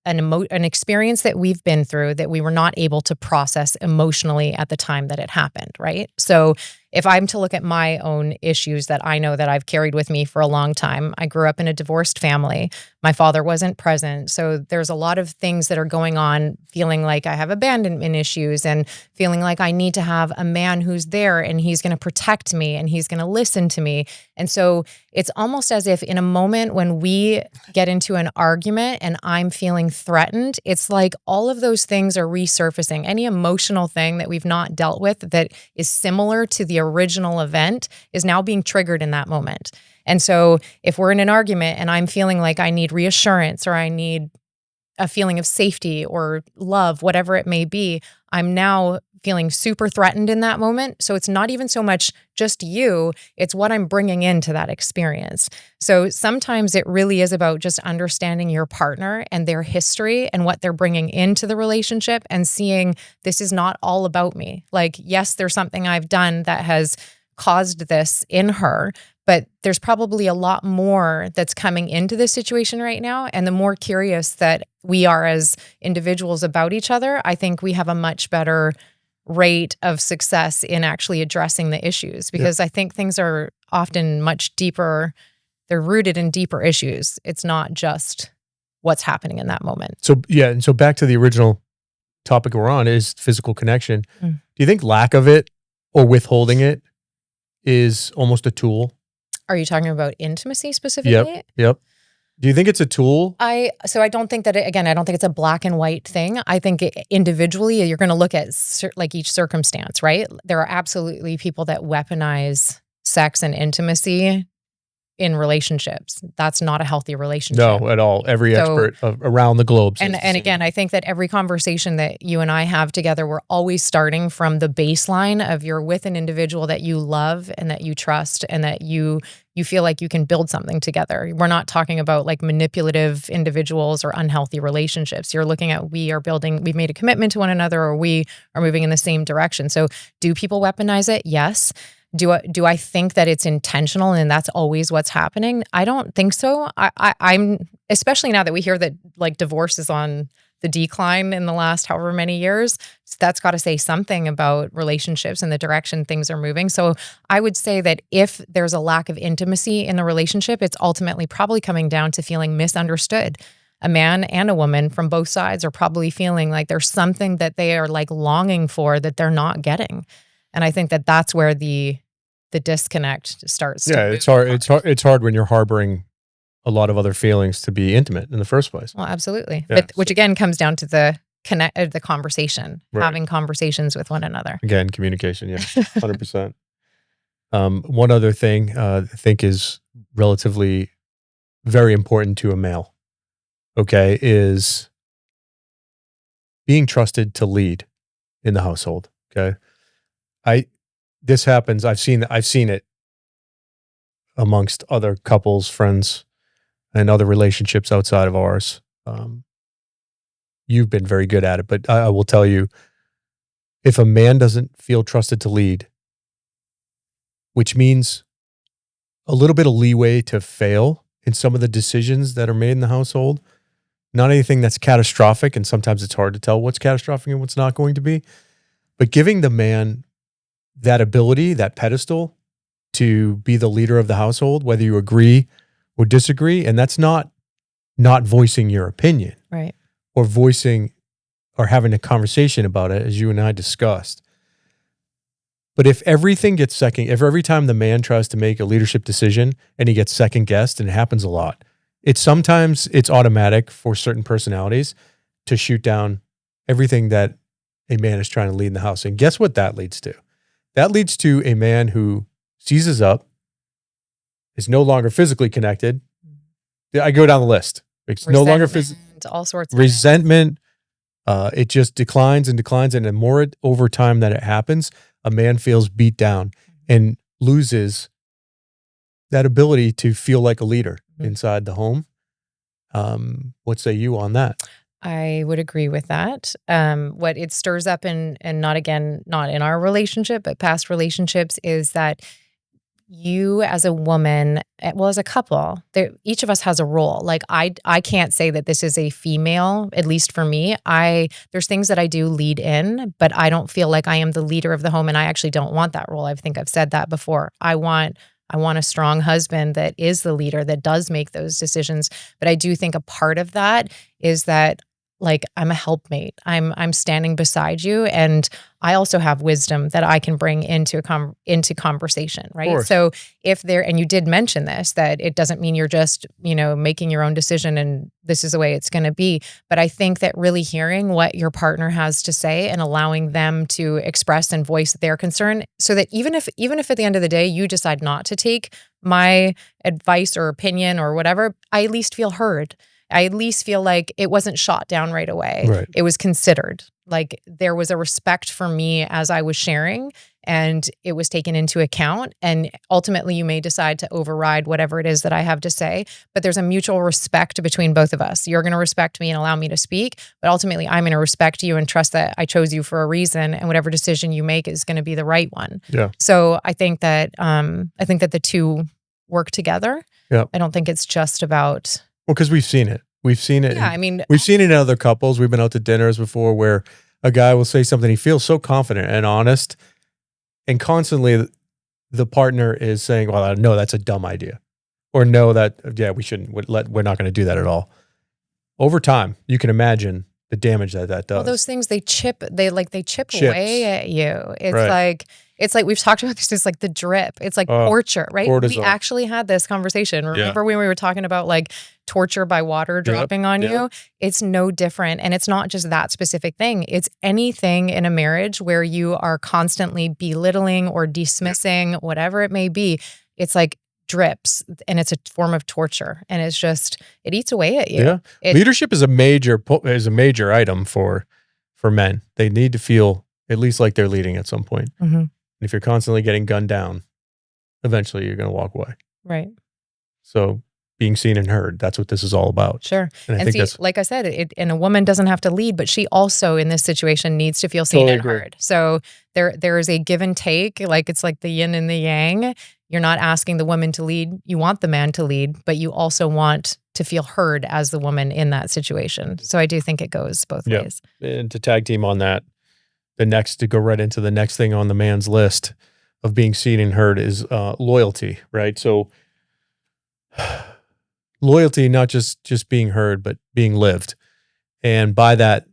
an experience that we've been through that we were not able to process emotionally at the time that it happened, right? So if I'm to look at my own issues that I know that I've carried with me for a long time, I grew up in a divorced family. My father wasn't present. So there's a lot of things that are going on, feeling like I have abandonment issues and feeling like I need to have a man who's there and he's going to protect me and he's going to listen to me. And so it's almost as if in a moment when we get into an argument and I'm feeling threatened, it's like all of those things are resurfacing. Any emotional thing that we've not dealt with that is similar to the original event is now being triggered in that moment. And so if we're in an argument and I'm feeling like I need reassurance or I need a feeling of safety or love, whatever it may be, I'm now feeling super threatened in that moment. So it's not even so much just you, it's what I'm bringing into that experience. So sometimes it really is about just understanding your partner and their history and what they're bringing into the relationship and seeing this is not all about me. Like, yes, there's something I've done that has caused this in her, but there's probably a lot more that's coming into this situation right now. And the more curious that we are as individuals about each other, I think we have a much better rate of success in actually addressing the issues, because I think things are often much deeper. They're rooted in deeper issues. It's not just what's happening in that moment. So, yeah. And so back to the original topic we're on is physical connection. Do you think lack of it or withholding it is almost a tool? Are you talking about intimacy specifically? Yep. Do you think it's a tool? So I don't think that, I don't think it's a black and white thing. I think individually, you're going to look at like each circumstance, right? There are absolutely people that weaponize sex and intimacy in relationships. That's not a healthy relationship. No, at all. Every expert around the globe says and again, I think that every conversation that you and I have together, we're always starting from the baseline of you're with an individual that you love and that you trust and that you feel like you can build something together. We're not talking about like manipulative individuals or unhealthy relationships. You're looking at we've made a commitment to one another, or we are moving in the same direction. So do people weaponize it? Yes. Do I think that it's intentional and that's always what's happening? I don't think so. I'm especially now that we hear that like divorce is on the decline in the last however many years. So that's got to say something about relationships and the direction things are moving. So I would say that if there's a lack of intimacy in the relationship, it's ultimately probably coming down to feeling misunderstood. A man and a woman from both sides are probably feeling like there's something that they are like longing for that they're not getting. And I think that that's where the disconnect starts. Yeah, it's hard. It's hard when you're harboring a lot of other feelings to be intimate in the first place. Well, absolutely. Yeah, but which again comes down to the conversation, Right. having conversations with one another. Again, communication. Yeah, 100%. One other thing I think is relatively very important to a male, okay, is being trusted to lead in the household. Okay. This happens. I've seen it amongst other couples, friends, and other relationships outside of ours. You've been very good at it, but I will tell you, if a man doesn't feel trusted to lead, which means a little bit of leeway to fail in some of the decisions that are made in the household, not anything that's catastrophic, and sometimes it's hard to tell what's catastrophic and what's not going to be, but giving the man that ability, that pedestal to be the leader of the household, whether you agree or disagree, and that's not voicing your opinion, right, or voicing or having a conversation about it, as you and I discussed. But if everything gets if every time the man tries to make a leadership decision and he gets second guessed, and it happens a lot, sometimes it's automatic for certain personalities to shoot down everything that a man is trying to lead in the house. And guess what that leads to? That leads to a man who seizes up, is no longer physically connected. I go down the list. It's no longer all sorts of resentment. It just declines and declines. And the more over time that it happens, a man feels beat down and loses that ability to feel like a leader inside the home. What say you on that? I would agree with that. What it stirs up and not in our relationship, but past relationships, is that you as a woman, as a couple, each of us has a role. Like I can't say that this is a female, at least for me. There's things that I do lead in, but I don't feel like I am the leader of the home, and I actually don't want that role. I think I've said that before. I want a strong husband that is the leader, that does make those decisions. But I do think a part of that is that, like, I'm a helpmate. I'm standing beside you, and I also have wisdom that I can bring into conversation, right? So and you did mention this, that it doesn't mean you're just, making your own decision and this is the way it's going to be. But I think that really hearing what your partner has to say and allowing them to express and voice their concern, so that even if at the end of the day you decide not to take my advice or opinion or whatever, I at least feel heard. I at least feel like it wasn't shot down right away. Right. It was considered. Like, there was a respect for me as I was sharing, and it was taken into account. And ultimately, you may decide to override whatever it is that I have to say, but there's a mutual respect between both of us. You're going to respect me and allow me to speak, but ultimately, I'm going to respect you and trust that I chose you for a reason, and whatever decision you make is going to be the right one. Yeah. So I think that the two work together. Yeah. I don't think it's just about. Well, because we've seen it. We've seen it. Yeah, we've seen it in other couples. We've been out to dinners before where a guy will say something, he feels so confident and honest, and constantly the partner is saying, well, no, that's a dumb idea. Or no, we shouldn't, we're not going to do that at all. Over time, you can imagine the damage that does. Well, those things, they chip away at you. It's like we've talked about this. It's like the drip. It's like torture, right? Cortisol. We actually had this conversation. Remember when we were talking about like torture by water dropping on you? It's no different. And it's not just that specific thing. It's anything in a marriage where you are constantly belittling or dismissing, whatever it may be. It's like drips, and it's a form of torture, and it's just, it eats away at you. Leadership is a major item for men. They need to feel at least like they're leading at some point. And if you're constantly getting gunned down, eventually you're going to walk away. Right. So being seen and heard. That's what this is all about. Sure. And I And think see, that's like I said, and a woman doesn't have to lead, but she also in this situation needs to feel seen Totally and agree. heard. So there is a give and take, like it's like the yin and the yang. You're not asking the woman to lead. You want the man to lead, but you also want to feel heard as the woman in that situation. So I do think it goes both Yeah. ways. And to tag team on that, to go right into the next thing on the man's list of being seen and heard is loyalty, right? So loyalty, not just being heard, but being lived. And by that,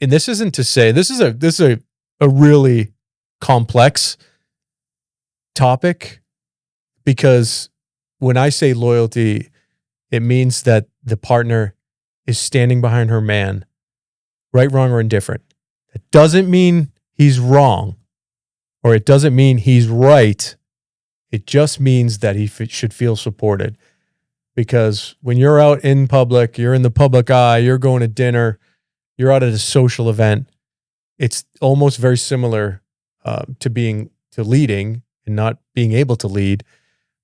and this isn't to say this is a really complex topic, because when I say loyalty, it means that the partner is standing behind her man, right, wrong, or indifferent. It doesn't mean he's wrong, or it doesn't mean he's right. It just means that he should feel supported. Because when you're out in public, you're in the public eye, you're going to dinner, you're out at a social event, it's almost very similar to leading and not being able to lead.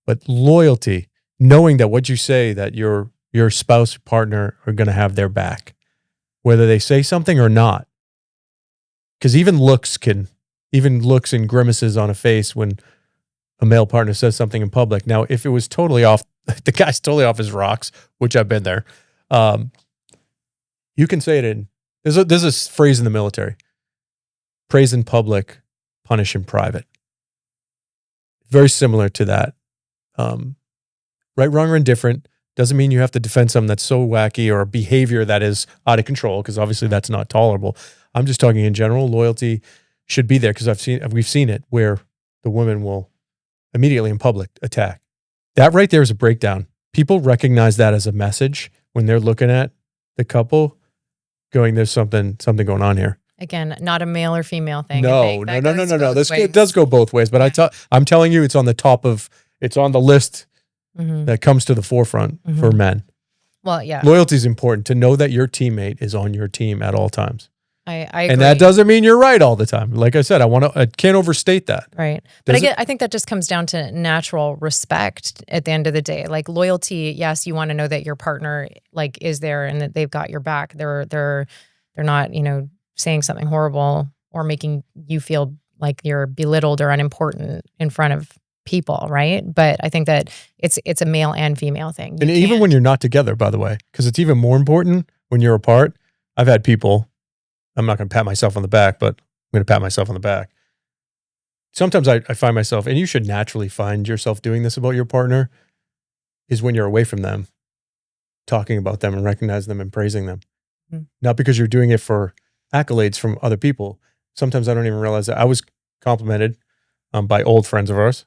But loyalty, knowing that what you say, that your spouse, partner are going to have their back, whether they say something or not. Because even looks and grimaces on a face when a male partner says something in public. Now, if it was totally off, the guy's totally off his rocks, which I've been there. You can say it in, there's a phrase in the military: praise in public, punish in private. Very similar to that. Right, wrong, or indifferent doesn't mean you have to defend something that's so wacky or a behavior that is out of control, because obviously that's not tolerable. I'm just talking in general. Loyalty should be there, because we've seen it where the woman will immediately in public attack. That right there is a breakdown. People recognize that as a message when they're looking at the couple, going, there's something going on here. Again, not a male or female thing. No. This does go both ways, but yeah. I'm telling you, it's on the list that comes to the forefront for men. Well, yeah. Loyalty is important, to know that your teammate is on your team at all times. I agree. And that doesn't mean you're right all the time. Like I said, I can't overstate that. Right. But I think that just comes down to natural respect at the end of the day. Like loyalty, yes, you want to know that your partner like is there and that they've got your back. They're not, saying something horrible or making you feel like you're belittled or unimportant in front of people, right? But I think that it's a male and female thing. And even when you're not together, by the way, because it's even more important when you're apart. I've had people, I'm not going to pat myself on the back, but I'm going to pat myself on the back. Sometimes I find myself, and you should naturally find yourself doing this about your partner, is when you're away from them, talking about them and recognizing them and praising them. Not because you're doing it for accolades from other people. Sometimes I don't even realize that I was complimented by old friends of ours,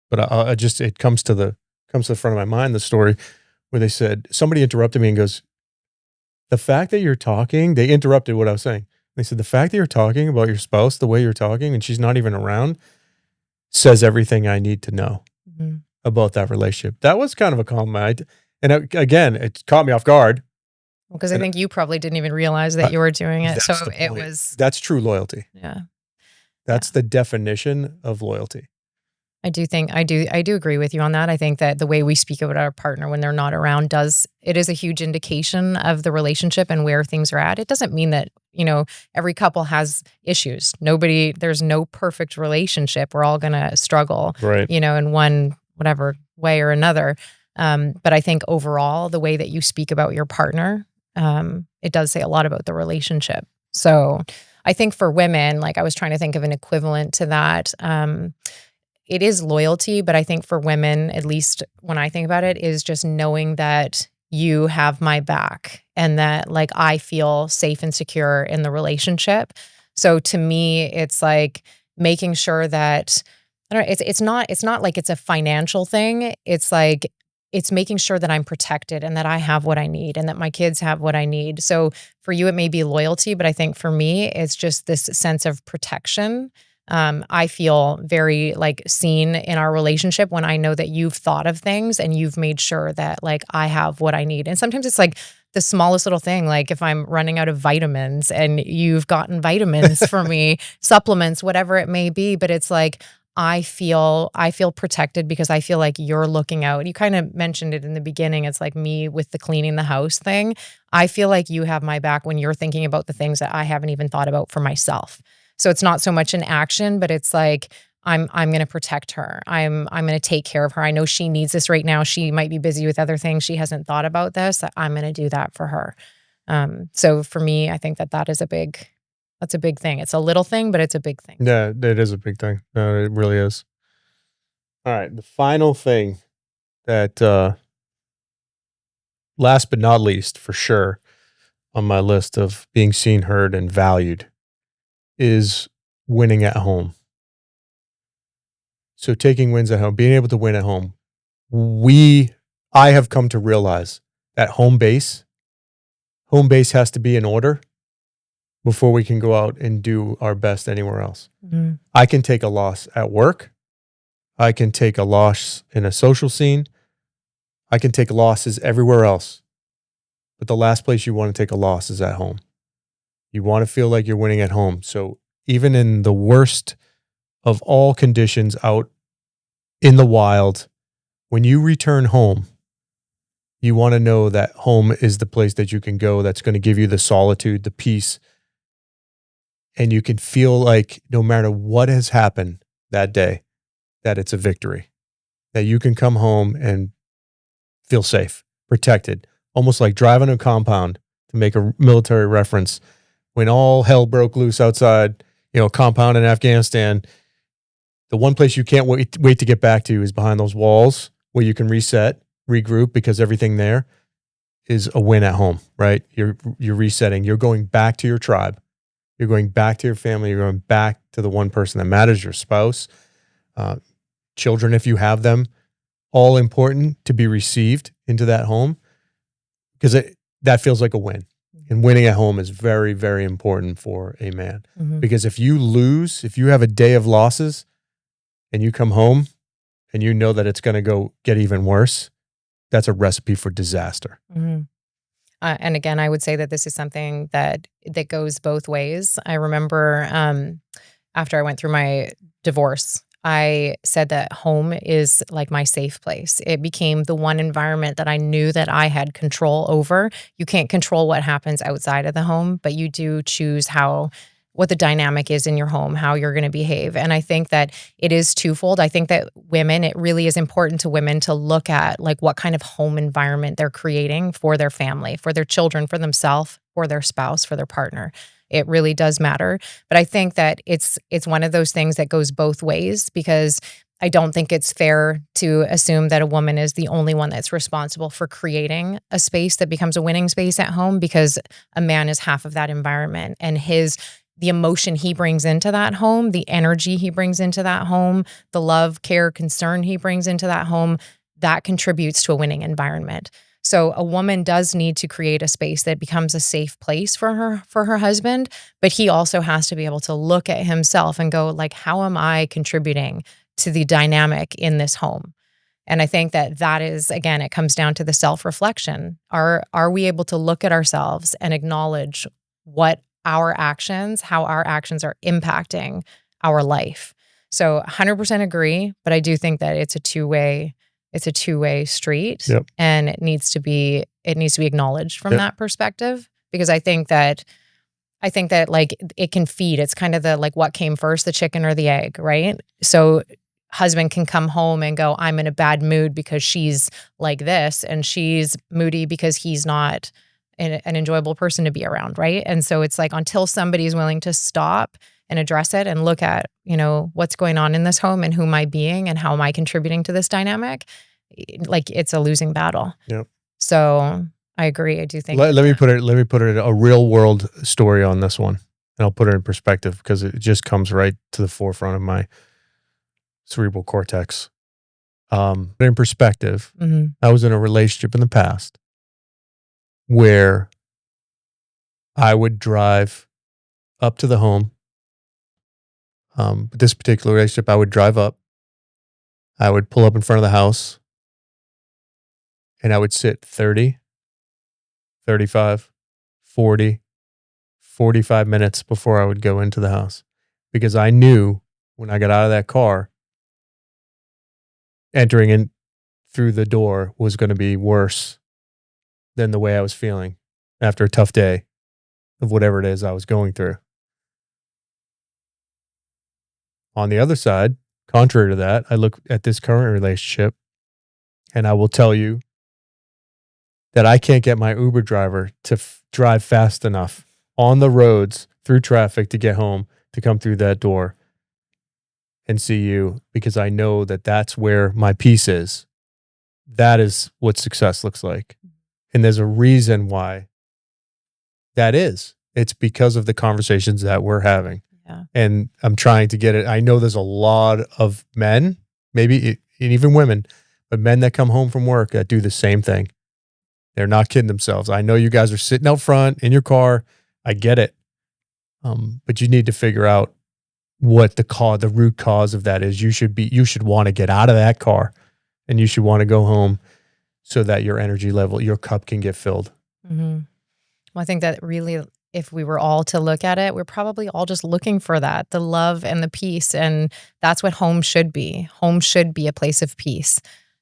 but it comes to the front of my mind, the story where they said, somebody interrupted me and goes, the fact that you're talking, they interrupted what I was saying. They said, the fact that you're talking about your spouse the way you're talking and she's not even around says everything I need to know about that relationship. That was kind of a compliment. And again, it caught me off guard. Because I think you probably didn't even realize that you were doing it. So it was. That's true loyalty. Yeah. That's the definition of loyalty. I do agree with you on that. I think that the way we speak about our partner when they're not around it is a huge indication of the relationship and where things are at. It doesn't mean that, every couple has issues. There's no perfect relationship. We're all going to struggle, right? In one, whatever way or another. But I think overall, the way that you speak about your partner, it does say a lot about the relationship. So I think for women, like I was trying to think of an equivalent to that. It is loyalty, but I think for women, at least when I think about it, is just knowing that you have my back and that like I feel safe and secure in the relationship. So to me, it's like making sure that it's not like it's a financial thing. It's like it's making sure that I'm protected and that I have what I need and that my kids have what I need. So for you, it may be loyalty, but I think for me, it's just this sense of protection. I feel very like seen in our relationship when I know that you've thought of things and you've made sure that like I have what I need. And sometimes it's like the smallest little thing, like if I'm running out of vitamins and you've gotten vitamins for me, supplements, whatever it may be, but it's like, I feel protected because I feel like you're looking out. You kind of mentioned it in the beginning. It's like me with the cleaning the house thing. I feel like you have my back when you're thinking about the things that I haven't even thought about for myself. So it's not so much an action, but it's like I'm going to protect her. I'm going to take care of her. I know she needs this right now. She might be busy with other things. She hasn't thought about this. I'm going to do that for her. So for me, I think that's a big thing. It's a little thing, but it's a big thing. Yeah, it is a big thing. No, it really is. All right. The final thing that, last but not least, for sure, on my list of being seen, heard, and valued is winning at home. So taking wins at home, being able to win at home. I have come to realize that home base has to be in order before we can go out and do our best anywhere else. Mm-hmm. I can take a loss at work. I can take a loss in a social scene. I can take losses everywhere else. But the last place you want to take a loss is at home. You want to feel like you're winning at home. So even in the worst of all conditions out in the wild, when you return home, you want to know that home is the place that you can go that's going to give you the solitude, the peace, and you can feel like no matter what has happened that day, that it's a victory, that you can come home and feel safe, protected, almost like driving a compound, to make a military reference. When all hell broke loose outside, compound in Afghanistan, the one place you can't wait to get back to is behind those walls where you can reset, regroup, because everything there is a win at home, right? You're resetting. You're going back to your tribe. You're going back to your family. You're going back to the one person that matters, your spouse, children, if you have them, all important to be received into that home, because that feels like a win. And winning at home is very, very important for a man. Mm-hmm. Because if you have a day of losses and you come home and you know that it's going to go get even worse, that's a recipe for disaster. Mm-hmm. And again, I would say that this is something that goes both ways. I remember after I went through my divorce, I said that home is like my safe place. It became the one environment that I knew that I had control over. You can't control what happens outside of the home, but you do choose what the dynamic is in your home, how you're going to behave. And I think that it is twofold. I think that it really is important to women to look at like what kind of home environment they're creating for their family, for their children, for themselves, for their spouse, for their partner. It really does matter. But I think that it's one of those things that goes both ways, because I don't think it's fair to assume that a woman is the only one that's responsible for creating a space that becomes a winning space at home, because a man is half of that environment, and the emotion he brings into that home, the energy he brings into that home, the love, care, concern he brings into that home, that contributes to a winning environment. So a woman does need to create a space that becomes a safe place for her husband, but he also has to be able to look at himself and go, like, how am I contributing to the dynamic in this home? And I think that is, again, it comes down to the self-reflection. Are we able to look at ourselves and acknowledge how our actions are impacting our life? So 100% agree, but I do think that it's a two-way street. Yep. And it needs to be acknowledged from that perspective, because I think that like it can feed. It's kind of the like, what came first, the chicken or the egg, right? So husband can come home and go, I'm in a bad mood because she's like this, and she's moody because he's not an enjoyable person to be around, right? And so it's like, until somebody's willing to stop and address it and look at, what's going on in this home and who am I being and how am I contributing to this dynamic, like, it's a losing battle. Yep. So I agree. I do think. Let me put it a real world story on this one, and I'll put it in perspective because it just comes right to the forefront of my cerebral cortex. But in perspective, Mm-hmm. I was in a relationship in the past where I would drive up to the home. This particular relationship, I would drive up, I would pull up in front of the house, and I would sit 30, 35, 40, 45 minutes before I would go into the house, because I knew when I got out of that car entering in through the door was going to be worse than the way I was feeling after a tough day of whatever it is I was going through. On the other side, contrary to that, I look at this current relationship and I will tell you that I can't get my Uber driver to drive fast enough on the roads through traffic to get home, to come through that door and see you, because I know that that's where my peace is. That is what success looks like. And there's a reason why that is. It's because of the conversations that we're having. Yeah. And I'm trying to get it. I know there's a lot of men, maybe and even women, but men that come home from work that do the same thing. They're not kidding themselves. I know you guys are sitting out front in your car. I get it. But you need to figure out what the root cause of that is. You should want to get out of that car and you should want to go home so that your energy level, your cup can get filled. Mm-hmm. Well, I think that really, if we were all to look at it, we're probably all just looking for that, the love and the peace. And that's what home should be. Home should be a place of peace.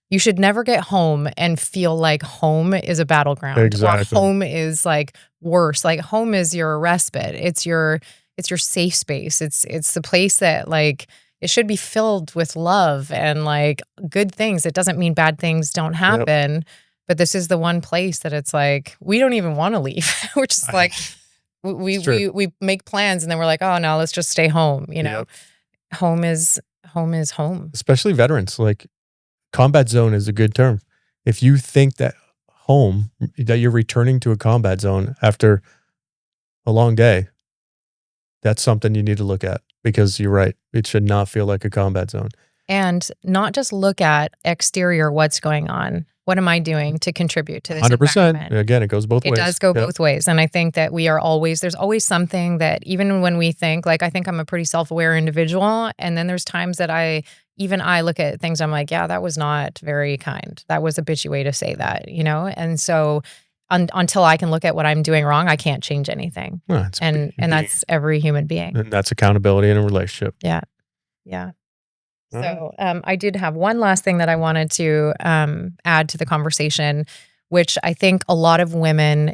You should never get home and feel like home is a battleground. Exactly. Or home is like worse. Like home is your respite. It's your safe space. It's the place that like it should be filled with love and like good things. It doesn't mean bad things don't happen, yep. But this is the one place that it's like we don't even want to leave. We're just like we make plans and then we're like, oh no, let's just stay home. You know, yep. Home is home. Especially veterans. Like combat zone is a good term. If you think that home, that you're returning to a combat zone after a long day, that's something you need to look at, because you're right. It should not feel like a combat zone. And not just look at exterior, what's going on. What am I doing to contribute to this 100%. Environment? Again, it goes both ways. It does go both ways. And I think that there's always something that even when we think, like I think I'm a pretty self-aware individual. And then there's times that I look at things, I'm like, yeah, that was not very kind. That was a bitchy way to say that, you know? And so until I can look at what I'm doing wrong, I can't change anything. Well, and that's every human being. And that's accountability in a relationship. Yeah. Yeah. So I did have one last thing that I wanted to add to the conversation, which I think a lot of women,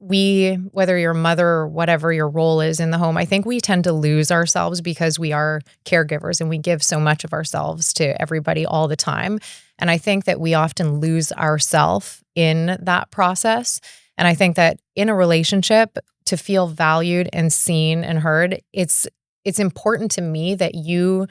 whether you're a mother or whatever your role is in the home, I think we tend to lose ourselves because we are caregivers and we give so much of ourselves to everybody all the time. And I think that we often lose ourselves in that process. And I think that in a relationship, to feel valued and seen and heard, it's important to me that you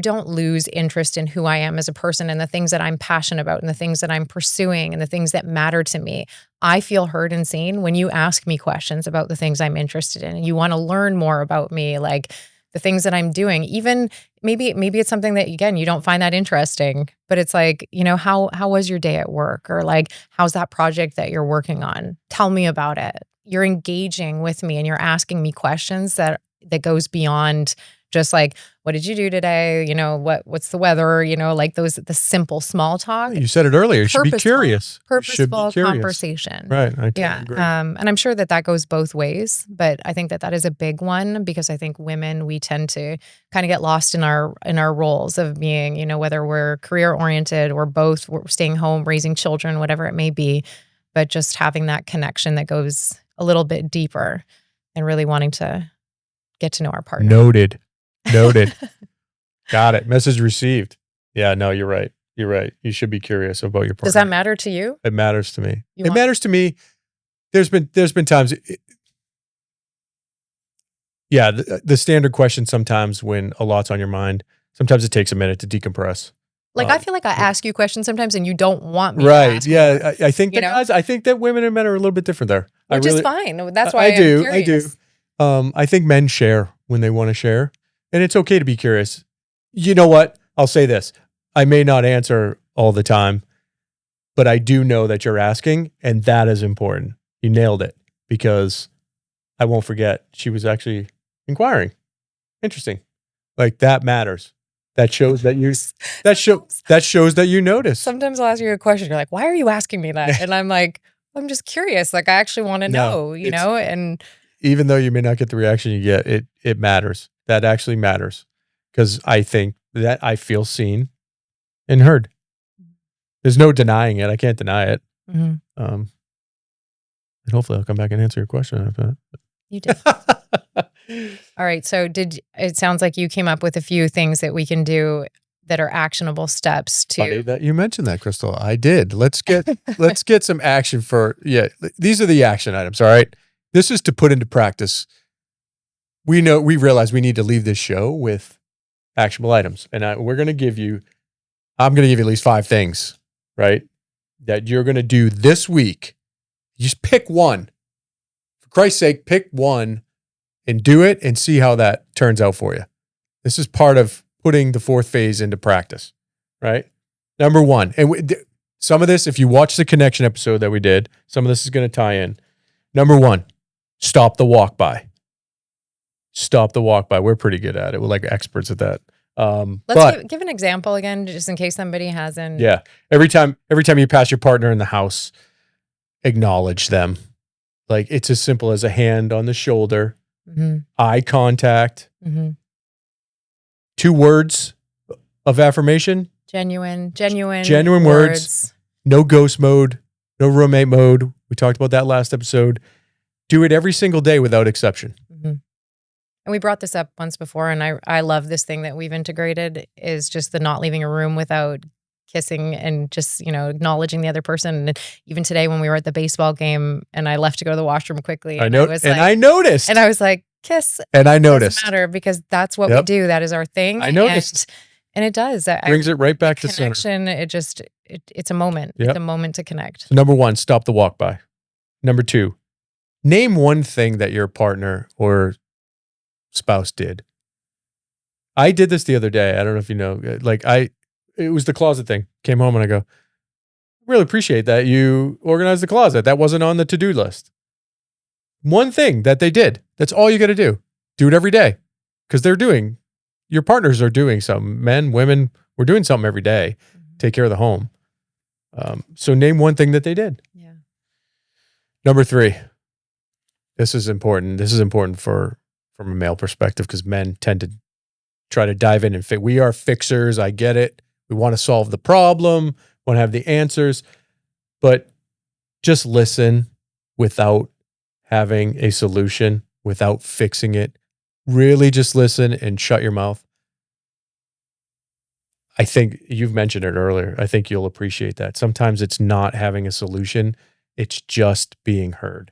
don't lose interest in who I am as a person and the things that I'm passionate about and the things that I'm pursuing and the things that matter to me. I feel heard and seen when you ask me questions about the things I'm interested in and you want to learn more about me, like the things that I'm doing. Even maybe it's something that, again, you don't find that interesting, but it's like, you know, how was your day at work? Or like, how's that project that you're working on? Tell me about it. You're engaging with me and you're asking me questions that goes beyond just like, what did you do today? You know, what's the weather? You know, like the simple small talk. You said it earlier. You should be curious. Purposeful conversation. Right. I totally agree. And I'm sure that goes both ways, but I think that is a big one because I think women, we tend to kind of get lost in our roles of being, you know, whether we're career oriented or both, we're staying home, raising children, whatever it may be, but just having that connection that goes a little bit deeper and really wanting to get to know our partner. Noted. Got it. Message received. Yeah, no, you're right. You should be curious about your partner. Does that matter to you? It matters to me. Matters to me. There's been times. The standard question sometimes when a lot's on your mind, sometimes it takes a minute to decompress. Like I feel like I ask you questions sometimes and you don't want me right. to ask Yeah. I think that guys, I think that women and men are a little bit different there. Which is fine. That's why I do. Curious. I do. I think men share when they want to share. And it's okay to be curious. You know what? I'll say this. I may not answer all the time, but I do know that you're asking, and that is important. You nailed it, because I won't forget. She was actually inquiring. Interesting. Like that matters. That shows that shows that you notice. Sometimes I'll ask you a question. You're like, why are you asking me that? And I'm like, I'm just curious. Like I actually want to know, you know, and even though you may not get the reaction you get, it matters. That actually matters, because I think that I feel seen and heard. There's no denying it. I can't deny it. Mhm. And hopefully I'll come back and answer your question after You did. that. All right. So it sounds like you came up with a few things that we can do that are actionable steps Funny to. that you mentioned that, Kristel. I did. Let's get some action for, these are the action items. All right. This is to put into practice. We realize we need to leave this show with actionable items. And I'm going to give you at least 5 things, right? That you're going to do this week. You just pick one. For Christ's sake, pick one and do it and see how that turns out for you. This is part of putting the 4th phase into practice, right? Number 1, and some of this, if you watch the connection episode that we did, some of this is going to tie in. Number 1, stop the walk by. Stop the walk by. We're pretty good at it. We're like experts at that. Let's give an example again, just in case somebody hasn't. Yeah. Every time you pass your partner in the house, acknowledge them. Like, it's as simple as a hand on the shoulder, eye contact, 2 words of affirmation. Genuine words. No ghost mode, no roommate mode. We talked about that last episode. Do it every single day without exception. And we brought this up once before, and I love this thing that we've integrated is just the not leaving a room without kissing and just, acknowledging the other person. And even today when we were at the baseball game and I left to go to the washroom quickly. I noticed. And I was like, kiss. And I noticed. Doesn't matter because that's what we do. That is our thing. I noticed. And it does. Brings it right back to connection. Center. It's a moment. Yep. It's a moment to connect. So number 1, stop the walk by. Number 2, name one thing that your partner or spouse did. I did this the other day. I don't know if you know, it was the closet thing. Came home and I go, really appreciate that you organized the closet. That wasn't on the to-do list. One thing that they did. That's all you got to do. Do it every day. Because your partners are doing something. Men, women, we're doing something every day. Take care of the home. So name one thing that they did. Yeah. Number 3. This is important. This is important from a male perspective because men tend to try to dive in and fit. We are fixers. I get it. We want to solve the problem, want to have the answers, but just listen without having a solution, without fixing it. Really just listen and shut your mouth. I think you've mentioned it earlier. I think you'll appreciate that. Sometimes it's not having a solution. It's just being heard.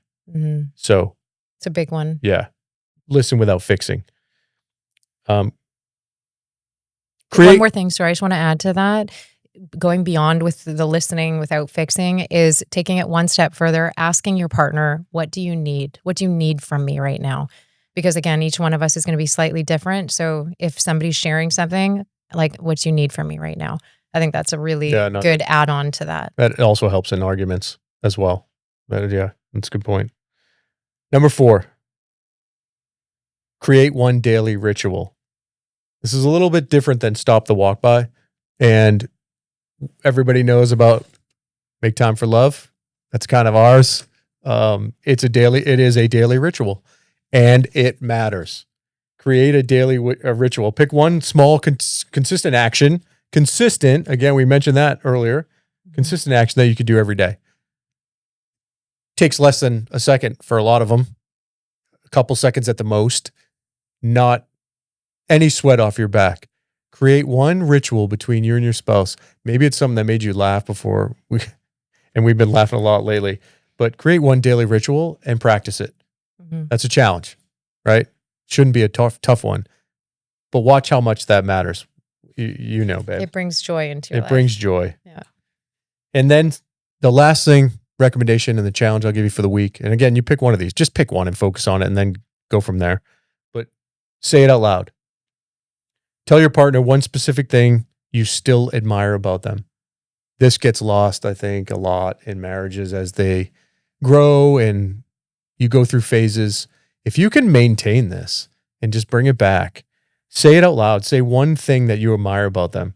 So it's a big one. Yeah. Listen without fixing. One more thing, sorry, I just want to add to that. Going beyond with the listening without fixing is taking it one step further, asking your partner, what do you need? What do you need from me right now? Because again, each one of us is going to be slightly different. So if somebody's sharing something, like, what do you need from me right now? I think that's a really good add-on to that. That also helps in arguments as well. That's a good point. Number 4, create one daily ritual. This is a little bit different than stop the walk by. And everybody knows about make time for love. That's kind of ours. It is a daily ritual and it matters. Create a daily ritual. Pick one small, consistent action. Consistent, again, we mentioned that earlier. Consistent action that you could do every day. Takes less than a second for a lot of them. A couple seconds at the most. Not any sweat off your back. Create one ritual between you and your spouse. Maybe it's something that made you laugh before, and we've been laughing a lot lately. But create one daily ritual and practice it. That's a challenge, right? Shouldn't be a tough one. But watch how much that matters. You know, babe. It brings joy into your life. It brings joy. Yeah. And then the last recommendation and the challenge I'll give you for the week. And again, you pick one of these. Just pick one and focus on it and then go from there. But say it out loud. Tell your partner one specific thing you still admire about them. This gets lost, I think, a lot in marriages as they grow and you go through phases. If you can maintain this and just bring it back, say it out loud. Say one thing that you admire about them.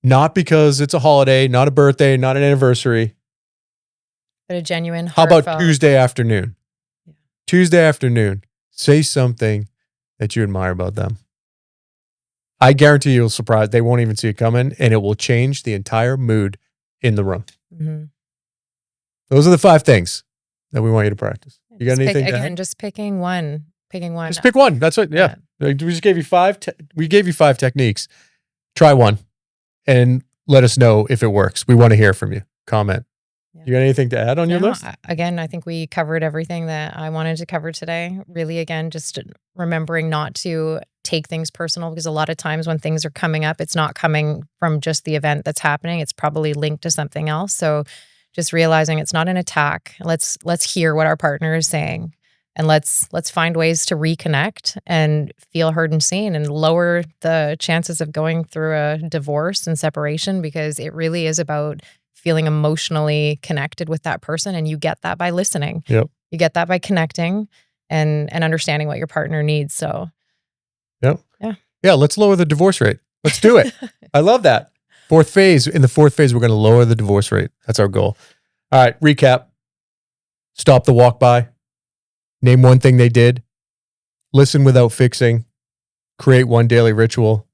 Not because it's a holiday, not a birthday, not an anniversary. But a genuine, How about Tuesday afternoon? Yeah. Tuesday afternoon, say something that you admire about them. I guarantee you'll surprise. They won't even see it coming, and it will change the entire mood in the room. Mm-hmm. Those are the 5 things that we want you to practice. You got Just anything? again, just picking one. Picking one. Just pick one. That's what. Yeah. We just gave you 5. We gave you 5 techniques. Try one, and let us know if it works. We want to hear from you. Comment. You got anything to add on your list? Again, I think we covered everything that I wanted to cover today. Really, again, just remembering not to take things personal, because a lot of times when things are coming up, it's not coming from just the event that's happening. It's probably linked to something else. So just realizing it's not an attack. Let's hear what our partner is saying, and let's find ways to reconnect and feel heard and seen, and lower the chances of going through a divorce and separation, because it really is about feeling emotionally connected with that person. And you get that by listening. Yep. You get that by connecting and understanding what your partner needs. So, yep. Yeah. Let's lower the divorce rate. Let's do it. I love that. In the fourth phase, we're going to lower the divorce rate. That's our goal. All right. Recap. Stop the walk by. Name one thing they did. Listen without fixing. Create one daily ritual.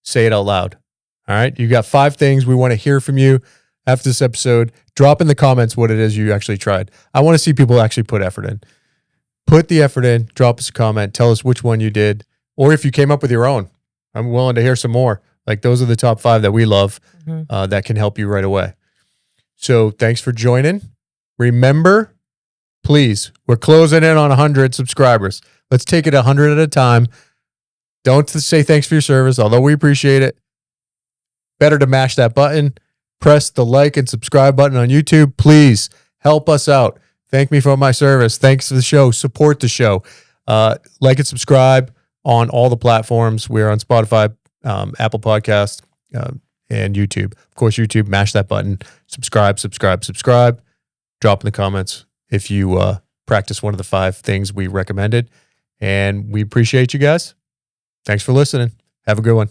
Say it out loud. All right. You got 5 things. We want to hear from you. After this episode, drop in the comments what it is you actually tried. I want to see people actually put effort in. Put the effort in, drop us a comment, tell us which one you did, or if you came up with your own. I'm willing to hear some more. Like, those are the top 5 that we love that can help you right away. So thanks for joining. Remember, please, we're closing in on 100 subscribers. Let's take it 100 at a time. Don't say thanks for your service, although we appreciate it. Better to mash that button. Press the like and subscribe button on YouTube. Please help us out. Thank me for my service. Thanks to the show. Support the show. Like and subscribe on all the platforms. We're on Spotify, Apple Podcasts, and YouTube. Of course, YouTube, mash that button. Subscribe. Drop in the comments if you practice one of the 5 things we recommended. And we appreciate you guys. Thanks for listening. Have a good one.